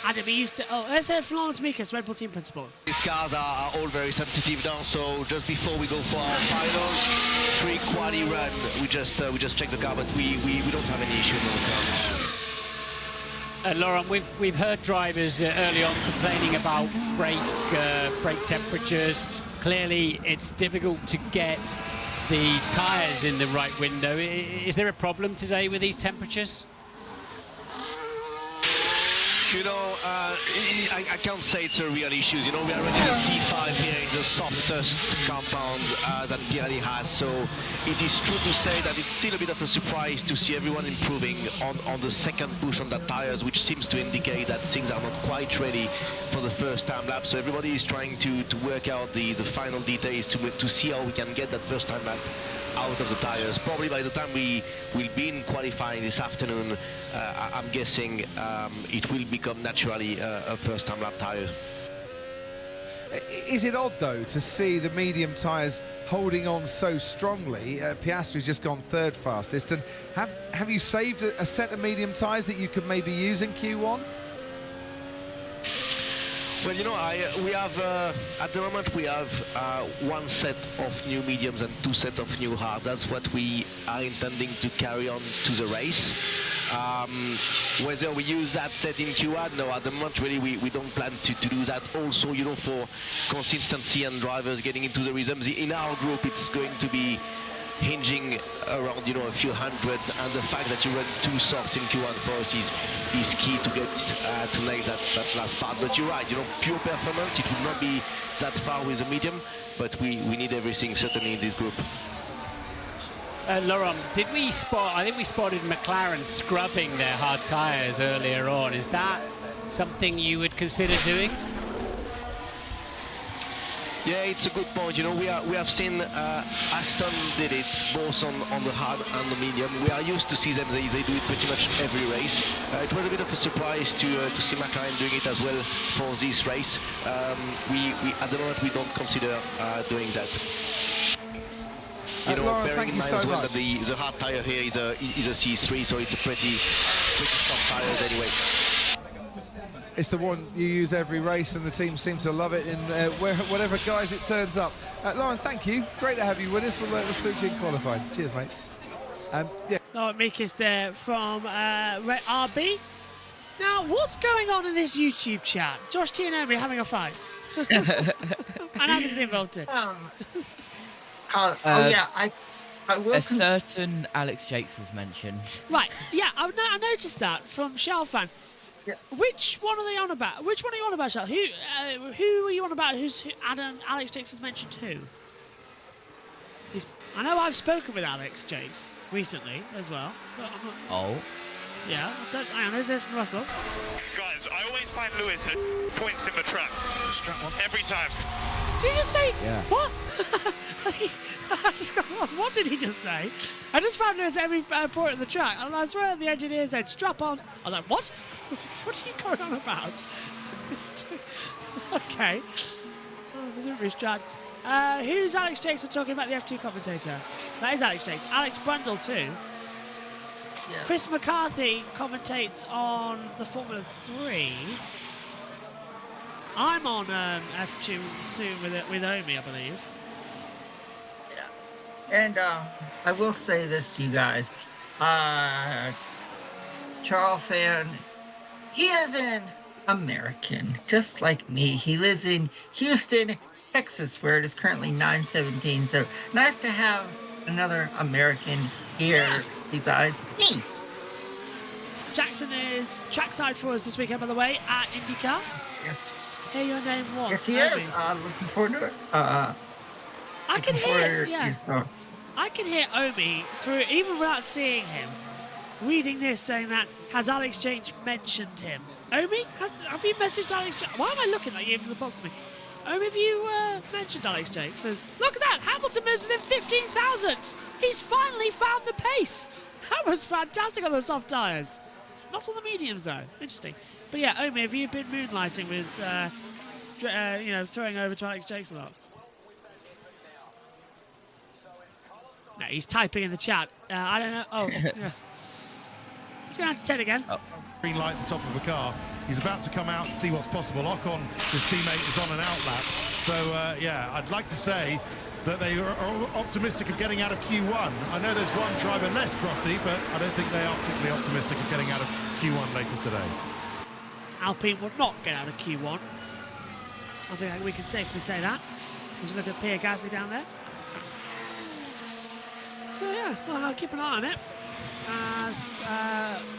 Adam, we used to... Oh, let's have Florence Mikas, Red Bull team principal. These cars are all very sensitive now, so just before we go for our final pre-quali run, we just check the car, but we don't have any issue with the car. Lauren, we've heard drivers early on complaining about brake temperatures. Clearly, it's difficult to get the tyres in the right window. Is there a problem today with these temperatures? You know, I can't say it's a real issue. You know, we are running a C5 here in the softest compound that Pirelli has. So it is true to say that it's still a bit of a surprise to see everyone improving on the second push on the tires, which seems to indicate that things are not quite ready for the first time lap. So everybody is trying to work out the final details to see how we can get that first time lap out of the tires. Probably by the time we will be in qualifying this afternoon, I'm guessing it will become naturally a first-time lap tire. Is it odd though to see the medium tyres holding on so strongly? Piastri's just gone third fastest, and have you saved a set of medium tyres that you could maybe use in Q1? Well, you know, we have at the moment we have one set of new mediums and two sets of new hards. That's what we are intending to carry on to the race. Whether we use that set in Q1, no, at the moment really we don't plan to do that. Also, you know, for consistency and drivers getting into the rhythms, in our group it's going to be hinging around, you know, a few hundreds, and the fact that you run two softs in Q1 for us is key to get to nail that last part. But you're right, you know, pure performance, it will not be that far with a medium, but we need everything certainly in this group. Laurent, I think we spotted McLaren scrubbing their hard tyres earlier on. Is that something you would consider doing? Yeah, it's a good point. You know, we have seen Aston did it both on the hard and the medium. We are used to see them; they do it pretty much every race. It was a bit of a surprise to see McLaren doing it as well for this race. We at the moment we don't consider doing that. You know, Laurent, bearing thank in you mind so as well much. that the hard tire here is a C3, so it's a pretty soft tires anyway. It's the one you use every race, and the team seems to love it in whatever guise it turns up. Lauren, thank you. Great to have you with us. We'll speak to you in qualifying. Cheers, mate. Yeah. Laurent Mikas there from RB. Now, what's going on in this YouTube chat? Josh T and Emery having a fight. And Adam's involved too. Yeah, I will. A certain Alex Jakes was mentioned. Right, yeah, I noticed that from Shalfan. Yes. Which one are they on about? Which one are you on about, Shal? Who are you on about? Alex Jakes has mentioned who? I know I've spoken with Alex Jakes recently as well. But I'm not, Oh. yeah, hang on, there's this from Russell. Guys, I always find Lewis at points in the track. Every time. Did he just say Yeah. what? What did he just say? I just found Lewis at every point of the track, and I swear the engineer said strap on. I was like, what? What are you going on about? Okay. Oh, presumably Strad. Who's Alex Jakes? I'm talking about the F2 commentator. That is Alex Jakes. Alex Brundle too. Yes. Chris McCarthy commentates on the Formula 3. I'm on F2 soon with Omi, I believe. And I will say this to you guys. Charles fan. He is an American, just like me. He lives in Houston, Texas, where it is currently 9:17. So nice to have another American here besides me. Jackson is trackside for us this weekend, by the way, at IndyCar. Yes. Hear your name once. Yes, he is. Looking forward to it. I can hear, yeah. I can hear Omi through, even without seeing him, reading this, saying that, has Alex James mentioned him? Omi, have you messaged Alex James? Why am I looking at you in the box of me? Omi, have you mentioned Alex James? Says, look at that, Hamilton moves within 15 thousandths. He's finally found the pace. That was fantastic on the soft tyres. Not on the mediums, though. Interesting. But yeah, Omi, have you been moonlighting with, throwing over to Alex Jakes a lot? No, he's typing in the chat. I don't know. Oh, yeah. He's going to have to take it again. Oh. Green light at the top of the car. He's about to come out and see what's possible. Ocon, his teammate, is on an outlap. So, yeah, I'd like to say that they are optimistic of getting out of Q1. I know there's one driver less, Crofty, but I don't think they are particularly optimistic of getting out of Q1 later today. Alpine would not get out of Q1. I think we can safely say that. Just look at Pierre Gasly down there. So yeah, well, I'll keep an eye on it. As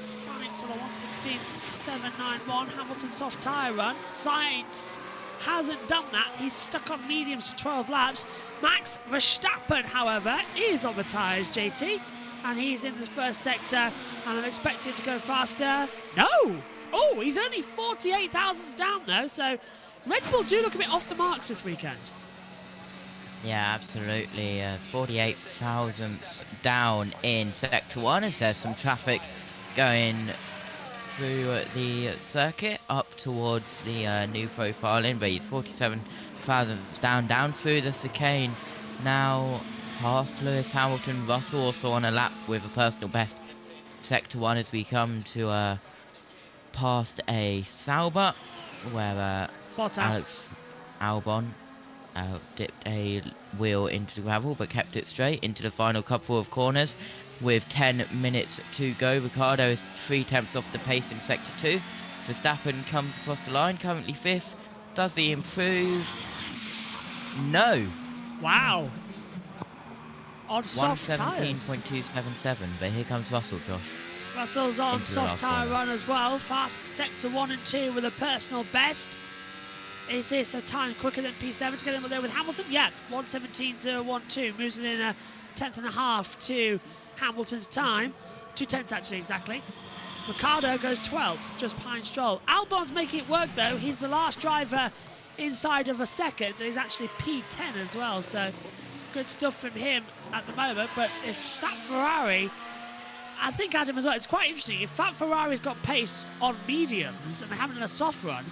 Sainz on a 1:16.791 Hamilton soft tyre run. Sainz hasn't done that. He's stuck on mediums for 12 laps. Max Verstappen, however, is on the tyres, JT, and he's in the first sector, and I'm expecting to go faster. No! Oh, he's only 48 thousandths down, though, so Red Bull do look a bit off the marks this weekend. Yeah, absolutely. 48 thousandths down in Sector 1 as there's some traffic going through the circuit up towards the new profile in, but he's 47 thousandths down through the chicane. Now past Lewis Hamilton, Russell also on a lap with a personal best. Sector 1 as we come to past a Sauber where Alex Albon dipped a wheel into the gravel but kept it straight into the final couple of corners with 10 minutes to go. Ricciardo is 3 tenths off the pace in Sector 2. Verstappen comes across the line, currently 5th. Does he improve? No. Wow. On soft tyres. 117.277, but here comes Russell, Josh. Russell's on soft tyre run as well. Fast Sector 1 and 2 with a personal best. Is this a time quicker than P7 to get in there with Hamilton? Yeah, 1:17.012. Moves within a tenth and a half to Hamilton's time. 2 tenths actually, exactly. Ricciardo goes 12th, just behind Stroll. Albon's making it work though. He's the last driver inside of a second. He's actually P10 as well, so good stuff from him at the moment. But if that Ferrari, I think Adam as well, it's quite interesting. If that Ferrari's got pace on mediums and they haven't done a soft run,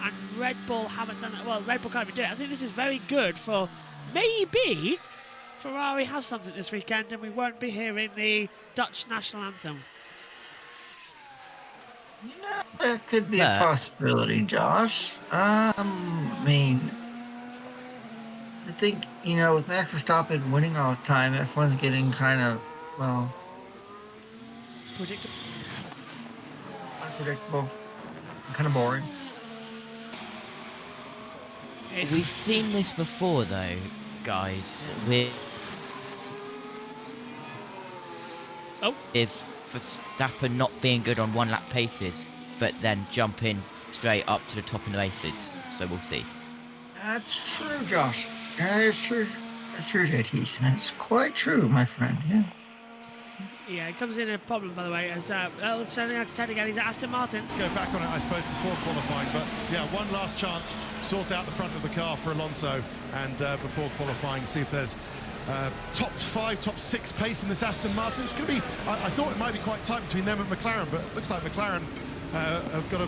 and Red Bull haven't done it, well, Red Bull can't even do it. I think this is very good for maybe Ferrari have something this weekend and we won't be hearing the Dutch national anthem. Yeah, that could be a possibility, Josh. I mean, I think, with Max Verstappen winning all the time, F1's getting kind of, well, unpredictable, kind of boring. We've seen this before, though, guys. With Verstappen not being good on one-lap paces, but then jumping straight up to the top in the races. So we'll see. That's true, Josh. That is true. That's true, JT. That's quite true, my friend. Yeah. Yeah, it comes in a problem, by the way, as sending out to Ted again. He's at Aston Martin. To go back on it, I suppose, before qualifying, but yeah, one last chance, sort out the front of the car for Alonso, and before qualifying, see if there's top 5, top 6 pace in this Aston Martin. It's going to be, I thought it might be quite tight between them and McLaren, but it looks like McLaren have got a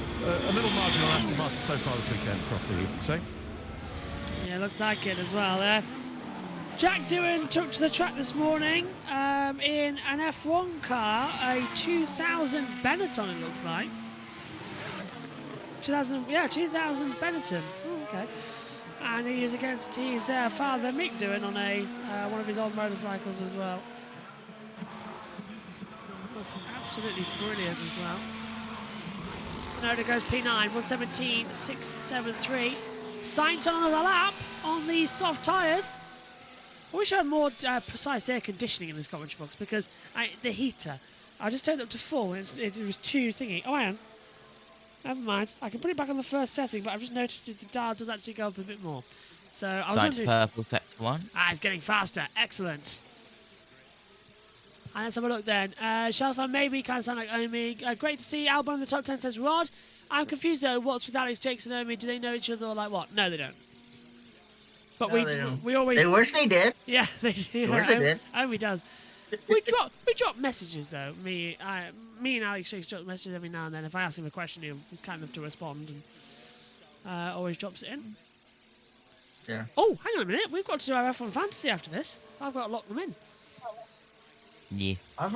little margin on Aston Martin so far this weekend, Crofty, you say? Yeah, looks like it as well. Jack Doohan took to the track this morning in an F1 car, a 2000 Benetton, it looks like. 2000 Benetton. Oh, okay. And he was against his father Mick Doohan on one of his old motorcycles as well. Looks absolutely brilliant as well. Tsunoda goes P9, 117.673. Sainz on another lap on the soft tyres. I wish I had more precise air conditioning in this commentary box because the heater, I just turned it up to full and it was too thingy. Oh, hang on. Never mind. I can put it back on the first setting, but I've just noticed that the dial does actually go up a bit more. So I was Sainz purple, sector 1. it's getting faster. Excellent. And let's have a look then. Shelfa maybe kind of sound like Omi. Great to see Albon in the top 10, says Rod. I'm confused though. What's with Alex, Jakes and Omi? Do they know each other or like what? No, they don't. But No, they don't. we always... They wish they did. Yeah, they do. They wish they did. Omi does. we drop messages though. Me and Alex Jakes drop messages every now and then. If I ask him a question, he's kind enough to respond and always drops it in. Yeah. Oh, hang on a minute. We've got to do our F1 Fantasy after this. I've got to lock them in. Yeah. I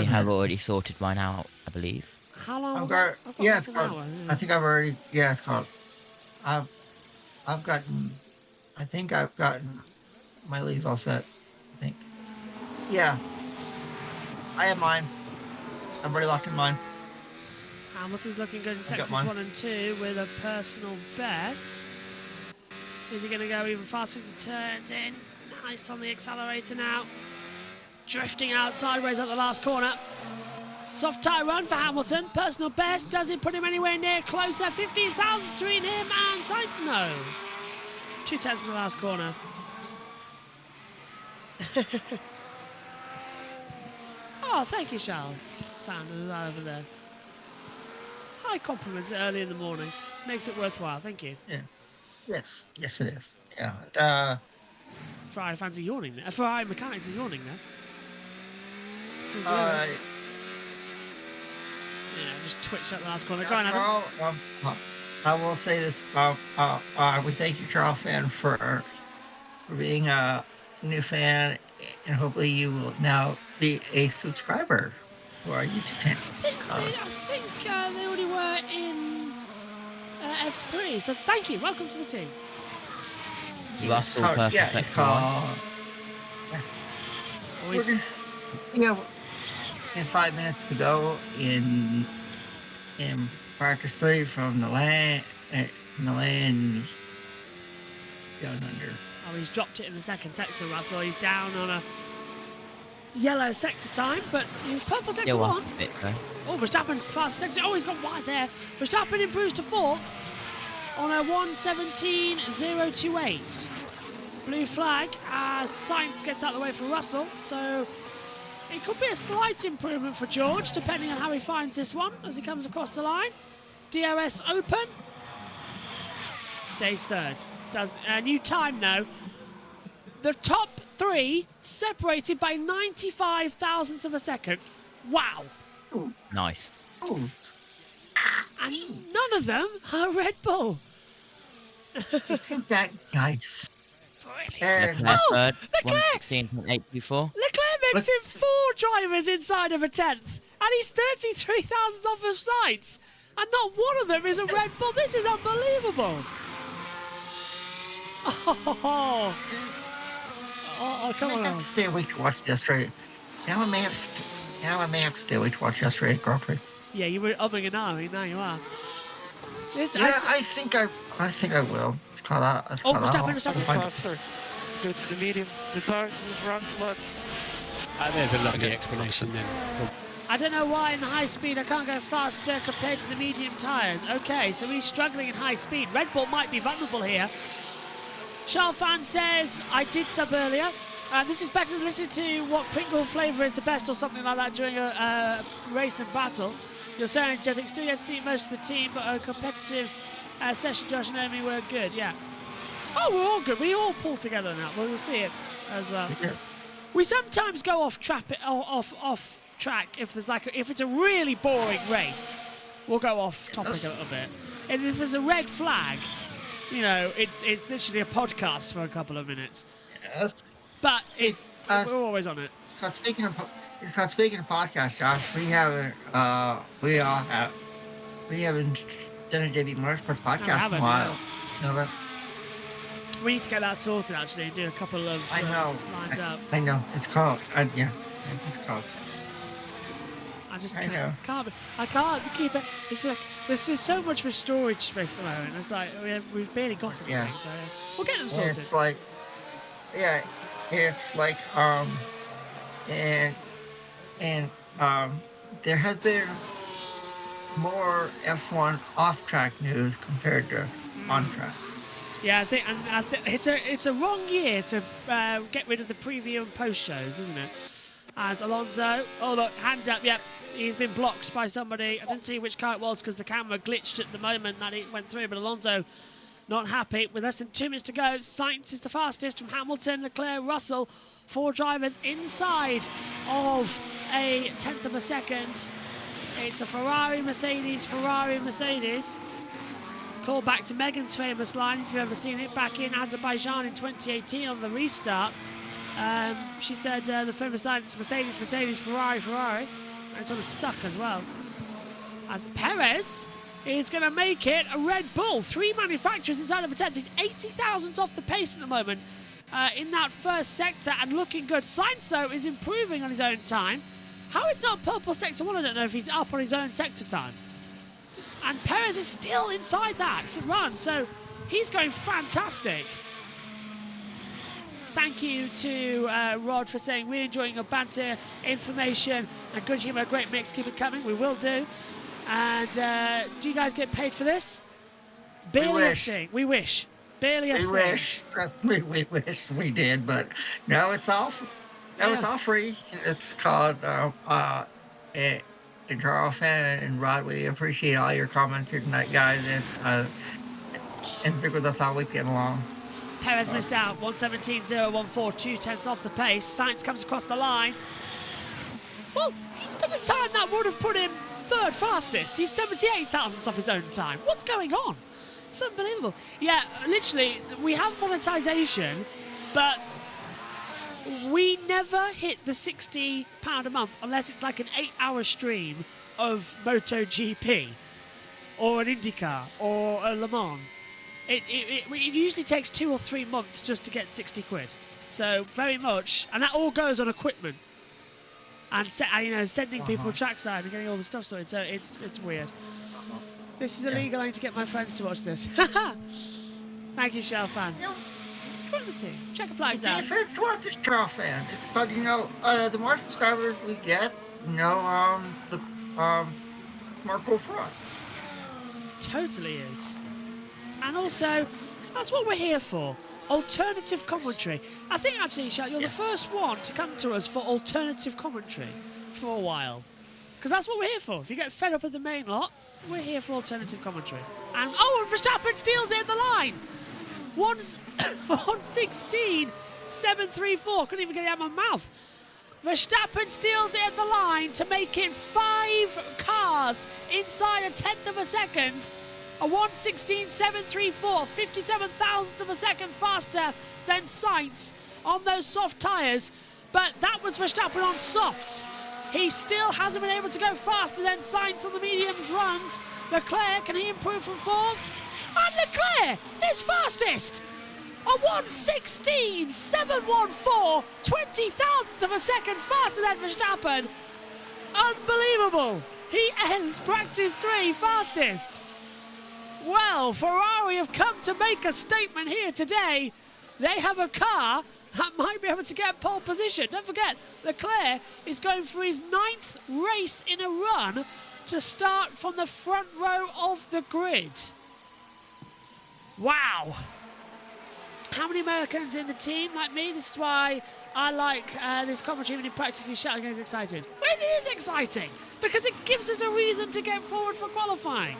have already sorted mine out, I believe. How long? I've got yeah, it's called. I think I've already. Yeah, it's called. I've gotten. I think I've gotten my leagues all set. I think. Yeah. I have mine. I've already locked in mine. Hamilton's looking good in sectors 1 and 2 with a personal best. Is he going to go even faster as he turns in? Nice on the accelerator now. Drifting out sideways at the last corner. Soft tyre run for Hamilton. Personal best. Does it put him anywhere near closer? 15,000 between him and Sainz. No. 2 tenths in the last corner. Oh, thank you, Charles. Found it over there. High compliments early in the morning. Makes it worthwhile. Thank you. Yeah. Yes. Yes, it is. Yeah. Ferrari fans are yawning there. Ferrari mechanics are yawning there. This is just twitched at the last corner. Go on, Adam. I will say this. We thank you, Charles fan, for being a new fan, and hopefully you will now be a subscriber to our YouTube channel. I think they already were in F3, so thank you. Welcome to the team. Russell purple sector 1. Yeah, it's 5 minutes to go in practice 3 from the land down under. Oh, he's dropped it in the second sector, Russell. He's down on a yellow sector time, but he was purple sector 1. Oh, Verstappen fast sector. Oh, he's gone wide there. Verstappen improves to 4th on a 1:17.028. Blue flag as Sainz gets out of the way for Russell, so it could be a slight improvement for George, depending on how he finds this one as he comes across the line. DRS open. Stays 3rd. Does a new time now. The top 3 separated by 95 thousandths of a second. Wow. Ooh. Nice. Ooh. And none of them are Red Bull. Isn't that nice? Really? Leclerc third, Leclerc! 1:16.824. Leclerc makes him 4 drivers inside of a 10th, and he's 33 thousandths off of Sainz, and not one of them is a Red Bull. This is unbelievable. Oh, come on. I have to stay awake to watch yesterday. Now I may have to stay awake to watch yesterday Grand Prix. Yeah, you were umming and ahhing. Now you are. I think I will. It's caught out. Verstappen. Faster. Go to the medium. The tires in the front left. There's a lovely explanation then. I don't know why in high speed I can't go faster compared to the medium tyres. Okay, so he's struggling in high speed. Red Bull might be vulnerable here. Charles Fan says, I did sub earlier. This is better than listening to what Pringle flavour is the best or something like that during a race and battle. You're so energetic, still yet to see most of the team, but a competitive session, Josh and Amy were good, yeah. Oh, we're all good. We all pull together now. We'll see it as well. Yeah. We sometimes go off track if it's a really boring race. We'll go off topic a little bit. And if there's a red flag, you know, it's literally a podcast for a couple of minutes. Yes. But we're always on it. Speaking of podcasts, Josh, we haven't done a JBMotorsports podcast in a while. You know that? We need to get that sorted actually and do a couple of lined up. I know. It's called. It's called. I just I know. I can't keep it. It's like there's just so much for storage space at the moment. It's like we've barely got it. Yeah. So we'll get them And sorted. it's like, yeah, it's like, and there has been more F1 off-track news compared to on-track. Yeah, I think it's a wrong year to get rid of the preview and post shows, isn't it? As Alonso, oh look, hand up, yep, he's been blocked by somebody. I didn't see which car it was because the camera glitched at the moment that it went through, but Alonso not happy. With less than 2 minutes to go, Sainz is the fastest from Hamilton, Leclerc, Russell. 4 drivers inside of a tenth of a second. It's a Ferrari, Mercedes, Ferrari, Mercedes. Call back to Megan's famous line, if you've ever seen it, back in Azerbaijan in 2018 on the restart. She said the famous line, it's Mercedes, Mercedes, Ferrari, Ferrari. And it's sort of stuck as well. As Perez is going to make it a Red Bull. 3 manufacturers inside of a 10th. He's 80 thousandths off the pace at the moment in that first sector and looking good. Sainz, though, is improving on his own time. How it's not purple sector 1, I don't know if he's up on his own sector time. And Perez is still inside that run, so he's going fantastic. Thank you to Rod for saying, we're enjoying your banter, information, and good humour. Great mix, keep it coming. We will do. And do you guys get paid for this? Barely a thing. We wish. Barely a thing. We wish. Trust me, we wish we did, but no, it's all. No, it's all free. It's called Carl Fan and Rod. We appreciate all your comments here tonight, guys, and stick with us all weekend long. Perez missed out. 1:17.014, 2 tenths off the pace. Sainz comes across the line. Well, he's done a time that would have put him 3rd fastest. He's 78 thousandths off his own time. What's going on? It's unbelievable. Yeah, literally, we have monetization, but we never hit the £60 a month unless it's like an 8-hour stream of MotoGP or an IndyCar or a Le Mans. It usually takes 2 or 3 months just to get 60 quid. So very much, and that all goes on equipment and sending people trackside and getting all the stuff sorted. So it's weird. This is illegal. I need to get my friends to watch this. Thank you, Shell Fan. Join the team. Check the flags out. If it's what this Carl Fan, it's called, the more subscribers we get, the more cool for us. Totally is. And also, that's what we're here for. Alternative commentary. I think actually, Shell, you're the first one to come to us for alternative commentary for a while. Because that's what we're here for. If you get fed up with the main lot, we're here for alternative commentary. And Verstappen steals it at the line. 1:16.734. Couldn't even get it out of my mouth. Verstappen steals it at the line to make it 5 cars inside a tenth of a second. A 1:16.734, 57 thousandths of a second faster than Sainz on those soft tyres. But that was Verstappen on softs. He still hasn't been able to go faster than Sainz on the mediums runs. Leclerc, can he improve from 4th? And Leclerc is fastest! A 1:16.714, 20 thousandths of a second faster than Verstappen. Unbelievable! He ends practice 3 fastest. Well, Ferrari have come to make a statement here today. They have a car that might be able to get pole position. Don't forget, Leclerc is going for his 9th race in a run to start from the front row of the grid. Wow. How many Americans in the team like me? This is why I like this commentary when he practices shouting and gets excited. Well, it is exciting because it gives us a reason to get forward for qualifying.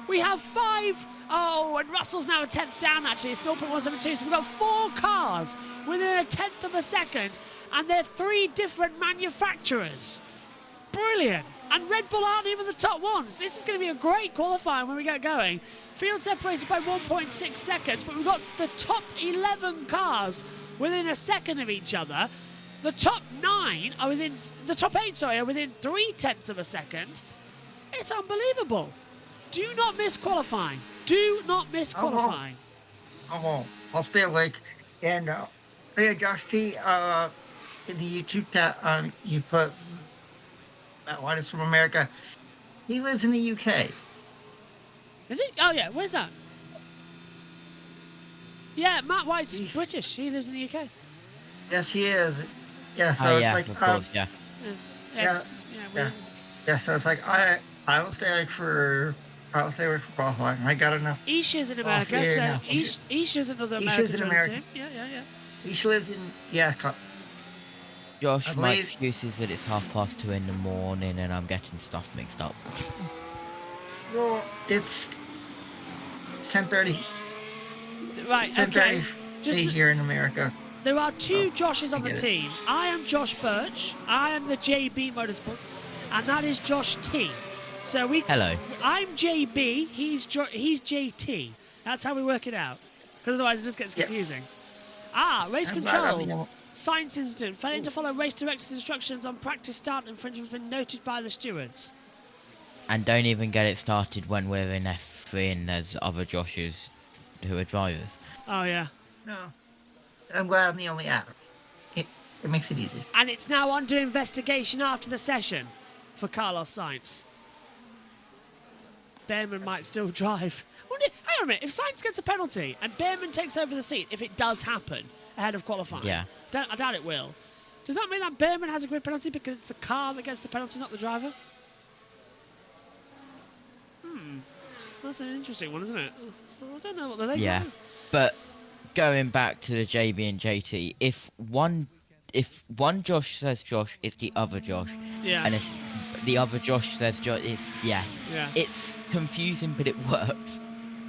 We have 5. Oh, and Russell's now a tenth down, actually. It's 0.172. So we've got 4 cars within a tenth of a second, and they're 3 different manufacturers. Brilliant. And Red Bull aren't even the top ones. This is going to be a great qualifying when we get going. Field separated by 1.6 seconds, but we've got the top 11 cars within a second of each other. The top 9 are within, the top 8, are within 3 tenths of a second. It's unbelievable. Do not miss qualifying. Do not miss qualifying. I won't. I'll stay awake. And Josh T, in the YouTube chat, you put Matt White is from America. He lives in the UK. Is it? Oh yeah, where's that? Yeah, Matt White's British. He lives in the UK. Yes, he is. Yeah, so it's like of course, yeah. So it's like I'll stay away for qualifying. I got enough. Isha's in America, Isha's another American team. Yeah. Isha lives in Josh, my excuse is that it's 2:30 in the morning and I'm getting stuff mixed up. Well, it's 10:30. Right, it's 10:30 here in America. There are two Joshes on the team. I am Josh Birch. I am the JBMotorsports, and that is Josh T. So Hello. I'm JB. He's JT. That's how we work it out. Because otherwise it just gets confusing. Race control. Science incident. Failing to follow race director's instructions on practice start infringement has been noted by the stewards. And don't even get it started when we're in F3 and there's other Joshes who are drivers. Oh yeah. No. I'm glad I'm the only Adam. It makes it easy. And it's now under investigation after the session for Carlos Sainz. Behrman might still drive. Hang on a minute. If Sainz gets a penalty and Behrman takes over the seat, if it does happen ahead of qualifying, I doubt it will. Does that mean that Behrman has a grid penalty because it's the car that gets the penalty, not the driver? That's an interesting one, isn't it? I don't know what the leg is. But going back to the JB and JT, if one Josh says Josh, it's the other Josh. Yeah. And if the other Josh says Josh, it's confusing, but it works.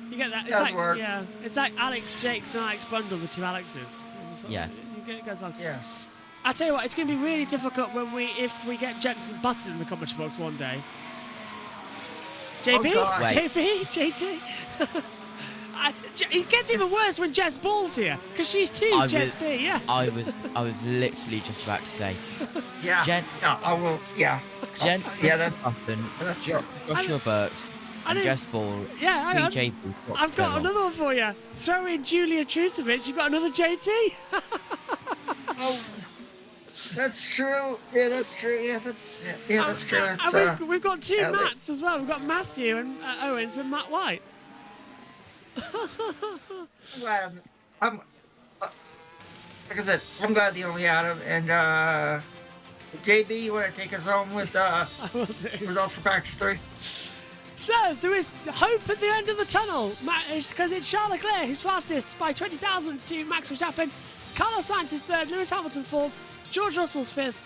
You get that? It's like it's like Alex Jakes and Alex Brundle, the two Alexes. Yes. It goes on. Yes. I tell you what, it's going to be really difficult if we get Jensen Button in the commentary box one day. JB, JB, JT. It gets even worse when Jess Ball's here, because she's Jess B. Yeah. I was literally just about to say. Yeah. I will. Yeah. That's Joshua Burks and Jess Ball. Yeah. Hang on. I've got another one for you. Throw in Julia Trusovic. You've got another JT. Oh. That's true. Yeah, that's true. Yeah, that's true. And we've got two Matts as well. We've got Matthew and Owens and Matt White. Glad I'm like I said, I'm glad the only Adam. And JB, you want to take us home with results for practice 3? So there is hope at the end of the tunnel, because it's Charles Leclerc who's fastest by 20,000 to Max Verstappen. Carlos Sainz is 3rd, Lewis Hamilton 4th, George Russell's 5th.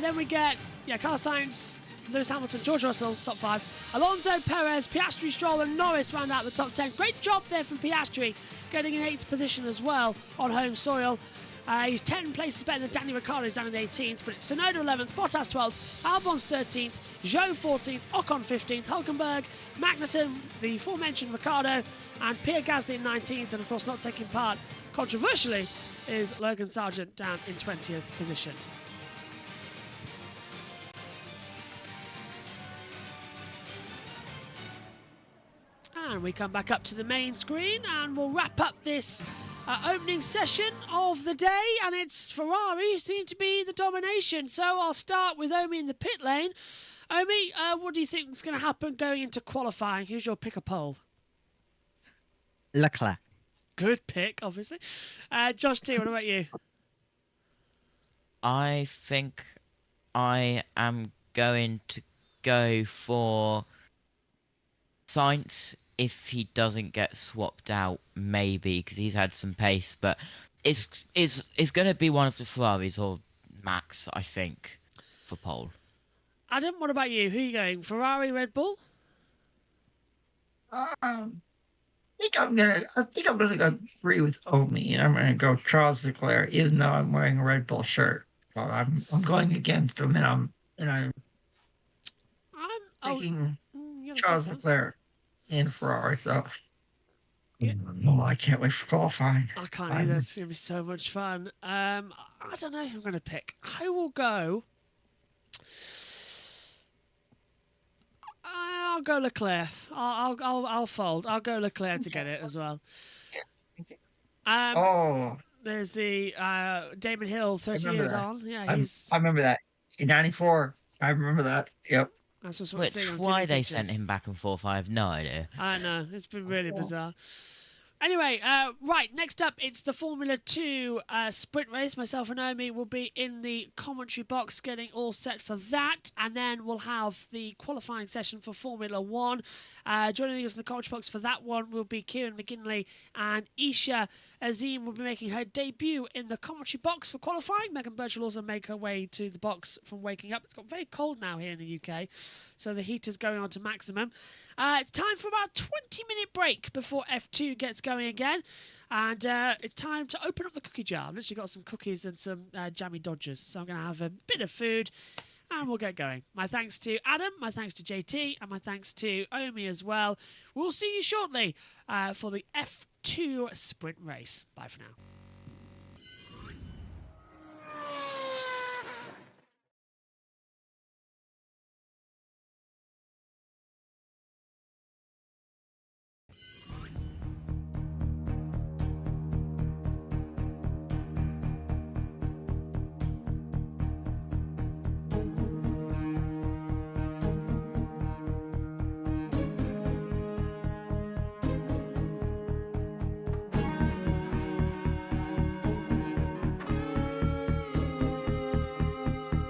Then we get Carlos Sainz, Lewis Hamilton, George Russell, top 5. Alonso, Perez, Piastri, Stroll and Norris round out the top 10. Great job there from Piastri, getting in 8th position as well on home soil. He's 10 places better than Danny Ricciardo, who's down in 18th, but it's Tsunoda 11th, Bottas 12th, Albon's 13th, Zhou 14th, Ocon 15th, Hulkenberg, Magnussen, the aforementioned Ricciardo, and Pierre Gasly in 19th, and of course not taking part, controversially, is Logan Sargent down in 20th position. And we come back up to the main screen and we'll wrap up this opening session of the day, and it's Ferrari who seem to be the domination. So I'll start with Omi in the pit lane. Omi, what do you think is going to happen going into qualifying? Who's your pick a pole? Leclerc. Good pick, obviously. Josh T, what about you? I think I am going to go for Sainz. If he doesn't get swapped out, maybe, because he's had some pace, but it's going to be one of the Ferraris or Max, I think, for pole. Adam, what about you? Who are you going? Ferrari, Red Bull? I think I'm gonna agree with Omi. I'm gonna go Charles Leclerc, even though I'm wearing a Red Bull shirt. Well, I'm going against him, and I'm picking Charles Leclerc in Ferrari. So I can't wait for qualifying. I can't either. It's gonna be so much fun. I don't know who I'm gonna pick. I will go. I'll go Leclerc. I'll fold. I'll go Leclerc to get it as well. There's the Damon Hill, 30 years on. Yeah, I remember that. In 94, I remember that. Yep. That's what's Which, seeing on why TV they pictures. sent him back and forth, I have no idea. I know, it's been really bizarre. Anyway, right, next up, it's the Formula 2 sprint race. Myself and Naomi will be in the commentary box getting all set for that, and then we'll have the qualifying session for Formula 1. Joining us in the commentary box for that one will be Kieran McGinley, and Isha Azim will be making her debut in the commentary box for qualifying. Megan Birch will also make her way to the box from waking up. It's got very cold now here in the UK, so the heater's going on to maximum. It's time for about a 20-minute break before F2 gets going again. And it's time to open up the cookie jar. I've literally got some cookies and some jammy Dodgers. So I'm going to have a bit of food and we'll get going. My thanks to Adam, my thanks to JT, and my thanks to Omi as well. We'll see you shortly for the F2 sprint race. Bye for now.